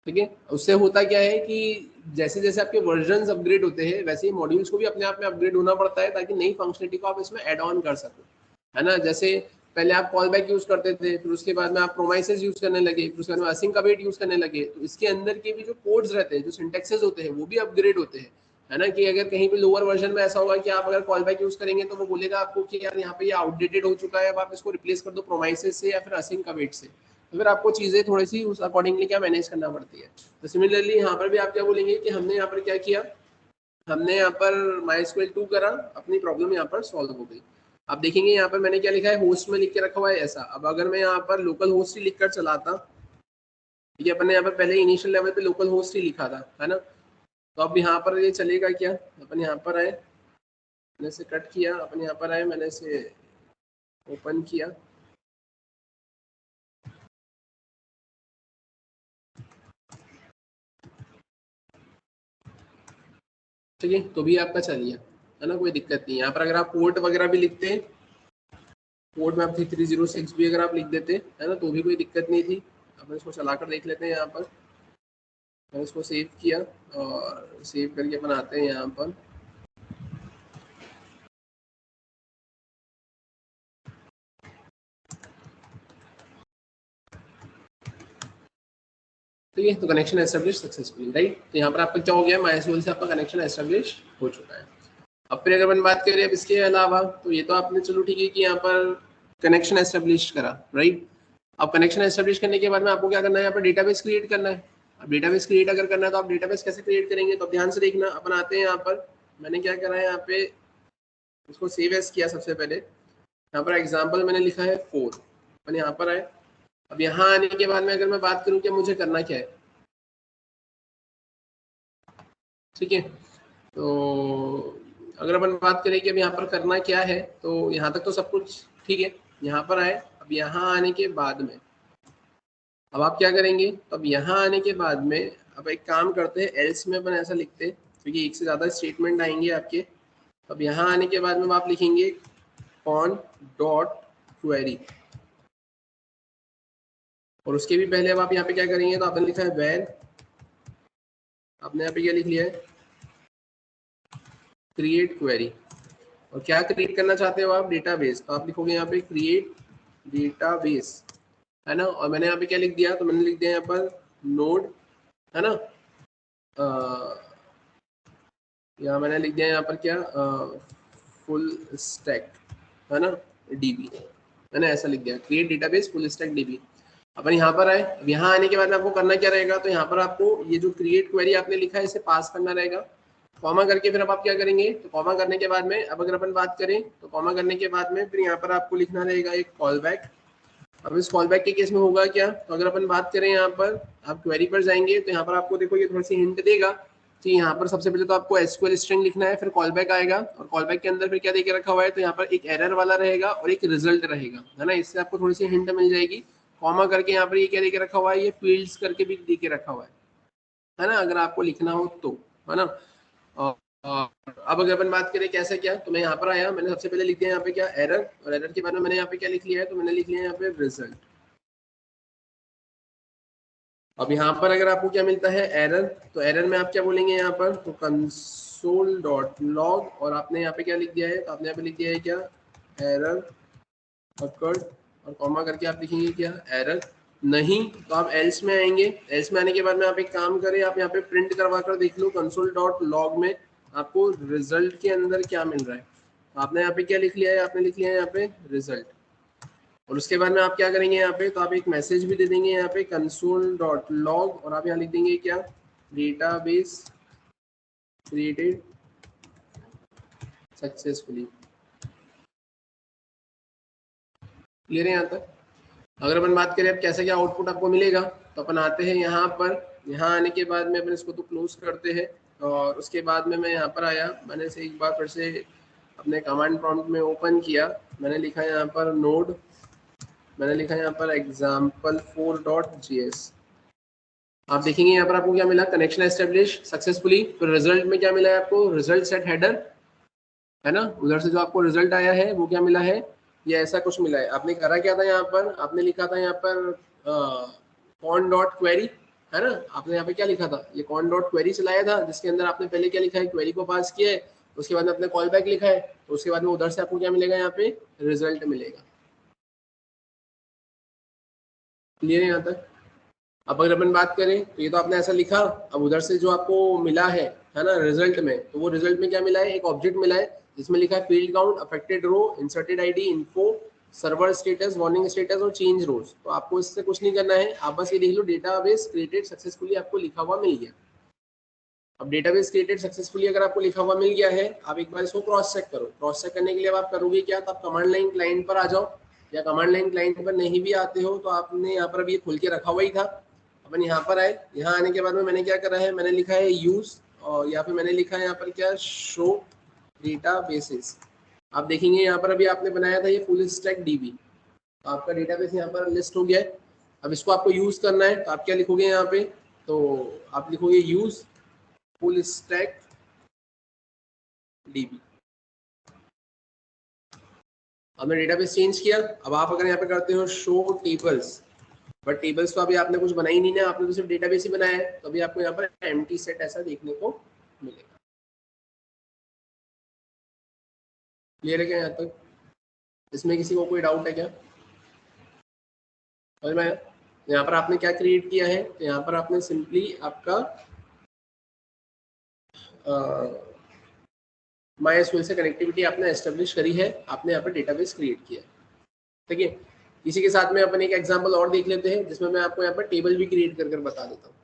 ठीक है, उससे होता क्या है कि जैसे जैसे आपके वर्जन अपग्रेड होते हैं वैसे ही मॉड्यूल्स को भी अपने आप में अपग्रेड होना पड़ता है, ताकि नई फंक्शनलिटी को आप इसमें एड ऑन कर सको, है ना। जैसे पहले आप कॉल बैक यूज करते थे, फिर उसके बाद में आप प्रोमाइसेस यूज करने लगे, फिर उसके बाद में असिंक अवेट यूज करने लगे, तो इसके अंदर के भी जो कोड्स रहते हैं, जो सिंटेक्सेस होते हैं, वो भी अपग्रेड होते हैं, है ना। कि अगर कहीं पे लोअर वर्जन में ऐसा होगा कि आप अगर कॉल बैक यूज करेंगे तो वो बोलेगा आपको कि यार यहाँ पे ये आउटडेटेड हो चुका है, अब आप इसको रिप्लेस कर दो प्रोमाइसेस से या फिर असिंक अवेट से। तो फिर आपको चीजें थोड़ी सी उस अकॉर्डिंगली क्या मैनेज करना पड़ती है। तो सिमिलरली यहाँ पर भी आप क्या बोलेंगे कि हमने यहाँ पर क्या किया, हमने यहाँ पर MySQL 2 करा, अपनी प्रॉब्लम यहाँ पर सॉल्व हो गई। आप देखेंगे यहाँ पर मैंने क्या लिखा है, होस्ट में लिख के रखा हुआ है ऐसा। अब अगर मैं यहाँ पर लोकल होस्ट ही लिखकर चलाता, ठीक है, अपन ने यहाँ पर पहले इनिशियल लेवल पे लोकल होस्ट ही लिखा था, है ना। तो अब यहाँ पर ये चलेगा क्या, अपन यहाँ पर आए, मैंने इसे कट किया, अपन यहाँ पर आए, मैंने इसे ओपन किया, ठीक है, तो भी आपका चल गया, है ना, कोई दिक्कत नहीं। यहाँ पर अगर आप पोर्ट वगैरह भी लिखते हैं, पोर्ट में आप 3306 भी अगर आप लिख देते, है ना, तो भी कोई दिक्कत नहीं थी। अपन इसको चलाकर देख लेते हैं। यहाँ पर मैंने इसको सेव किया और सेव करके अपन आते हैं यहाँ पर। ठीक है, तो कनेक्शन एस्टेब्लिश सक्सेसफुली, राइट। तो यहाँ पर आपका क्या हो गया, MySQL से आपका कनेक्शन एस्टेब्लिश हो चुका है। अब फिर अगर अपन बात करें अब इसके अलावा, तो ये तो आपने चलो ठीक है कि यहाँ पर कनेक्शन एस्टेब्लिश करा, राइट। अब कनेक्शन एस्टेब्लिश करने के बाद में आपको क्या करना है, यहाँ पर डेटाबेस क्रिएट करना है। अब डेटाबेस क्रिएट अगर करना है तो आप डेटाबेस कैसे क्रिएट करेंगे, तो ध्यान से देखना। अपन आते हैं यहाँ पर, मैंने क्या करा है, यहाँ पे इसको सेव एज किया सबसे पहले। यहाँ पर एग्जाम्पल मैंने लिखा है 4, अपन यहाँ पर आए। अब यहाँ आने के बाद में अगर मैं बात करूँ कि मुझे करना क्या है, ठीक है, तो अगर अपन बात करें कि अब यहाँ पर करना क्या है, तो यहाँ तक तो सब कुछ ठीक है। यहाँ पर आए, अब यहाँ आने के बाद में अब आप क्या करेंगे, तो अब यहाँ आने के बाद में अब एक काम करते हैं, एल्स में अपन ऐसा लिखते हैं क्योंकि एक से ज़्यादा स्टेटमेंट आएंगे आपके। अब यहाँ आने के बाद में आप लिखेंगे कॉन डॉट क्वेरी, और उसके भी पहले अब आप यहाँ पे क्या करेंगे, तो आपने लिखा है वेर, आपने यहाँ पे क्या लिख लिया है, क्रिएट क्वेरी। और क्या क्रिएट करना चाहते हो आप, डेटाबेस, तो आप लिखोगे यहाँ पे क्रिएट डेटाबेस, है ना। और मैंने यहाँ पे क्या लिख दिया, तो मैंने लिख दिया यहाँ पर नोड, है ना। यहाँ मैंने लिख दिया यहाँ पर क्या, फुल स्टैक, है ना, डीबी, मैंने ऐसा लिख दिया create database full stack DB. अपन यहाँ पर आए, अब यहाँ आने के बाद में आपको करना क्या रहेगा, तो यहाँ पर आपको ये जो क्रिएट क्वेरी आपने लिखा है इसे पास करना रहेगा, कॉमा करके। फिर अब आप क्या करेंगे, तो कॉमा करने के बाद में अब अगर अपन बात करें तो कॉमा करने के बाद में फिर यहाँ पर आपको लिखना रहेगा एक कॉल बैक। अब इस कॉल बैक के केस में होगा क्या, तो अगर अपन बात करें यहाँ पर आप क्वेरी पर जाएंगे तो यहाँ पर आपको देखो ये थोड़ी सी हिंट देगा कि यहाँ पर सबसे पहले तो आपको एसक्यूएल स्ट्रिंग लिखना है, फिर कॉल बैक आएगा, और कॉल बैक के अंदर फिर क्या देके रखा हुआ है, तो यहाँ पर एक एरर वाला रहेगा और एक रिजल्ट रहेगा, है ना। इससे आपको थोड़ी सी हिंट मिल जाएगी। कॉमा करके यहाँ पर ये क्या देके रखा हुआ है, ये फील्ड्स करके भी देके रखा हुआ है ना, अगर आपको लिखना हो तो, है ना। और अब अगर अपन बात करें कैसे क्या, तो मैं यहाँ पर आया, मैंने सबसे पहले लिख दिया यहाँ पे क्या, एरर, और एरर के बाद में मैंने यहाँ पे क्या लिख लिया है, तो मैंने लिख लिया यहाँ पे रिजल्ट। अब यहाँ पर अगर आपको क्या मिलता है एरर, तो एरर में आप क्या बोलेंगे यहाँ पर, तो console.log और आपने यहाँ पे क्या लिख दिया है, तो आपने यहाँ पे लिख दिया है क्या एरर occurred और कॉमा करके आप लिखेंगे क्या एरर नहीं, तो आप एल्स में आएंगे। एल्स में आने के बाद में आप एक काम करें, आप यहाँ पे प्रिंट करवा कर देख लो console.log में आपको रिजल्ट के अंदर क्या मिल रहा है। आपने यहाँ पे क्या लिख लिया है, आपने लिख लिया है यहाँ पे रिजल्ट, और उसके बाद में आप क्या करेंगे यहाँ पे, तो आप एक मैसेज भी दे देंगे यहाँ पे console.log और आप यहाँ लिख देंगे क्या डेटाबेस क्रिएटेड सक्सेसफुली। क्लियर है यहाँ तक। अगर अपन बात करें अब कैसे क्या आउटपुट आपको मिलेगा, तो अपन आते हैं यहाँ पर, यहाँ आने के बाद में अपन इसको तो क्लोज करते हैं और उसके बाद में मैं यहाँ पर आया, मैंने से एक बार फिर से अपने कमांड प्रॉम्प्ट में ओपन किया, मैंने लिखा यहाँ पर नोड, मैंने लिखा यहाँ पर example4.js। आप देखेंगे यहाँ पर आपको क्या मिला, कनेक्शन एस्टेब्लिश सक्सेसफुली। तो रिजल्ट में क्या मिला है आपको, रिजल्ट सेट हेडर है ना, उधर से जो आपको रिजल्ट आया है वो क्या मिला है, ये ऐसा कुछ मिला है। आपने करा क्या था यहाँ पर, आपने लिखा था यहाँ पर con.query है ना, आपने यहाँ पे क्या लिखा था, ये con.query चलाया था, जिसके अंदर आपने पहले क्या लिखा है, क्वेरी को पास किया है, उसके बाद में अपने कॉल बैक लिखा है, तो उसके बाद में उधर से आपको क्या मिलेगा, यहाँ पे रिजल्ट मिलेगा। क्लियर है यहाँ तक। अब अगर अपन बात करें तो ये तो आपने ऐसा लिखा, अब उधर से जो आपको मिला है ना रिजल्ट में, तो वो रिजल्ट में क्या मिला है, एक ऑब्जेक्ट मिला है जिसमें लिखा है field count, affected row, inserted ID, info, server status, warning status और चेंज रोज। तो आपको इससे कुछ नहीं करना है, आप बस ये देख लो डेटाबेस क्रिएटेड सक्सेसफुली आपको लिखा हुआ मिल गया। अब डेटाबेस क्रिएटेड सक्सेसफुली अगर आपको लिखा हुआ मिल गया है, आप एक बार इसको क्रॉस चेक करो। क्रॉस चेक करने के लिए आप करोगे क्या, तो आप कमांड लाइन क्लाइंट पर आ जाओ, या कमांड लाइन क्लाइंट पर नहीं भी आते हो तो आपने यहाँ पर अभी खोल के रखा हुआ ही था, अपन यहाँ पर आए, यहाँ आने के बाद में मैंने क्या करा है, मैंने लिखा है यूज और या फिर मैंने लिखा है यहाँ पर क्या शो डेटाबेसेस। आप देखेंगे यहाँ पर अभी आपने बनाया था ये फुल स्टैक डीबी, तो आपका डेटाबेस यहाँ पर लिस्ट हो गया है। अब इसको आपको यूज करना है, तो आप क्या लिखोगे यहाँ पे, तो आप लिखोगे यूज फुल स्टैक डीबी। हमने डेटाबेस चेंज किया। अब आप अगर यहाँ पे करते हो शो टेबल्स, बट टेबल्स तो अभी आपने कुछ बनाई नहीं ना, आपने तो सिर्फ डेटाबेस ही बनाया है, तो अभी आपको यहाँ पर एम्प्टी सेट ऐसा देखने को मिलेगा। क्लियर है क्या यहाँ तक, इसमें किसी को कोई डाउट है क्या, समझ में आया। यहाँ पर आपने क्या क्रिएट किया है, तो यहाँ पर आपने सिंपली आपका MySQL से कनेक्टिविटी आपने एस्टेब्लिश करी है, आपने यहाँ पर डेटाबेस क्रिएट किया है। ठीक है, इसी के साथ में अपन एक एग्जांपल और देख लेते हैं, जिसमें मैं आपको यहाँ पर टेबल भी क्रिएट कर बता देता हूँ।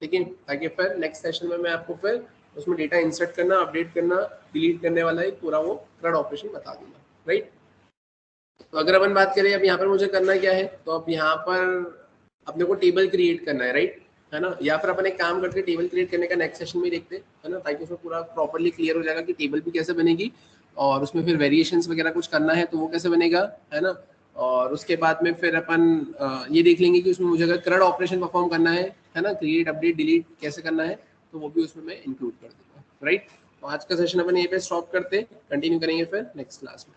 ठीक है, ताकि फिर नेक्स्ट सेशन में मैं आपको फिर उसमें डेटा इंसर्ट करना, अपडेट करना, डिलीट करने वाला एक पूरा वो CRUD ऑपरेशन बता दूंगा। राइट, तो अगर अपन बात करें अब यहाँ पर मुझे करना क्या है, तो अब यहाँ पर अपने को टेबल क्रिएट करना है, राइट है ना, या फिर अपन एक काम करके टेबल क्रिएट करने का नेक्स्ट सेशन में देखते हैं, है ना, ताकि उसमें पूरा प्रॉपर्ली क्लियर हो जाएगा कि टेबल भी कैसे बनेगी और उसमें फिर वेरिएशंस वगैरह कुछ करना है तो वो कैसे बनेगा, है ना। और उसके बाद में फिर अपन ये देख लेंगे कि उसमें मुझे अगर CRUD ऑपरेशन परफॉर्म करना है ना, क्रिएट अपडेट डिलीट कैसे करना है, तो वो भी उसमें मैं इंक्लूड कर दूंगा। राइट, तो आज का सेशन अपन यहीं पे स्टॉप करते, कंटिन्यू करेंगे फिर नेक्स्ट क्लास में।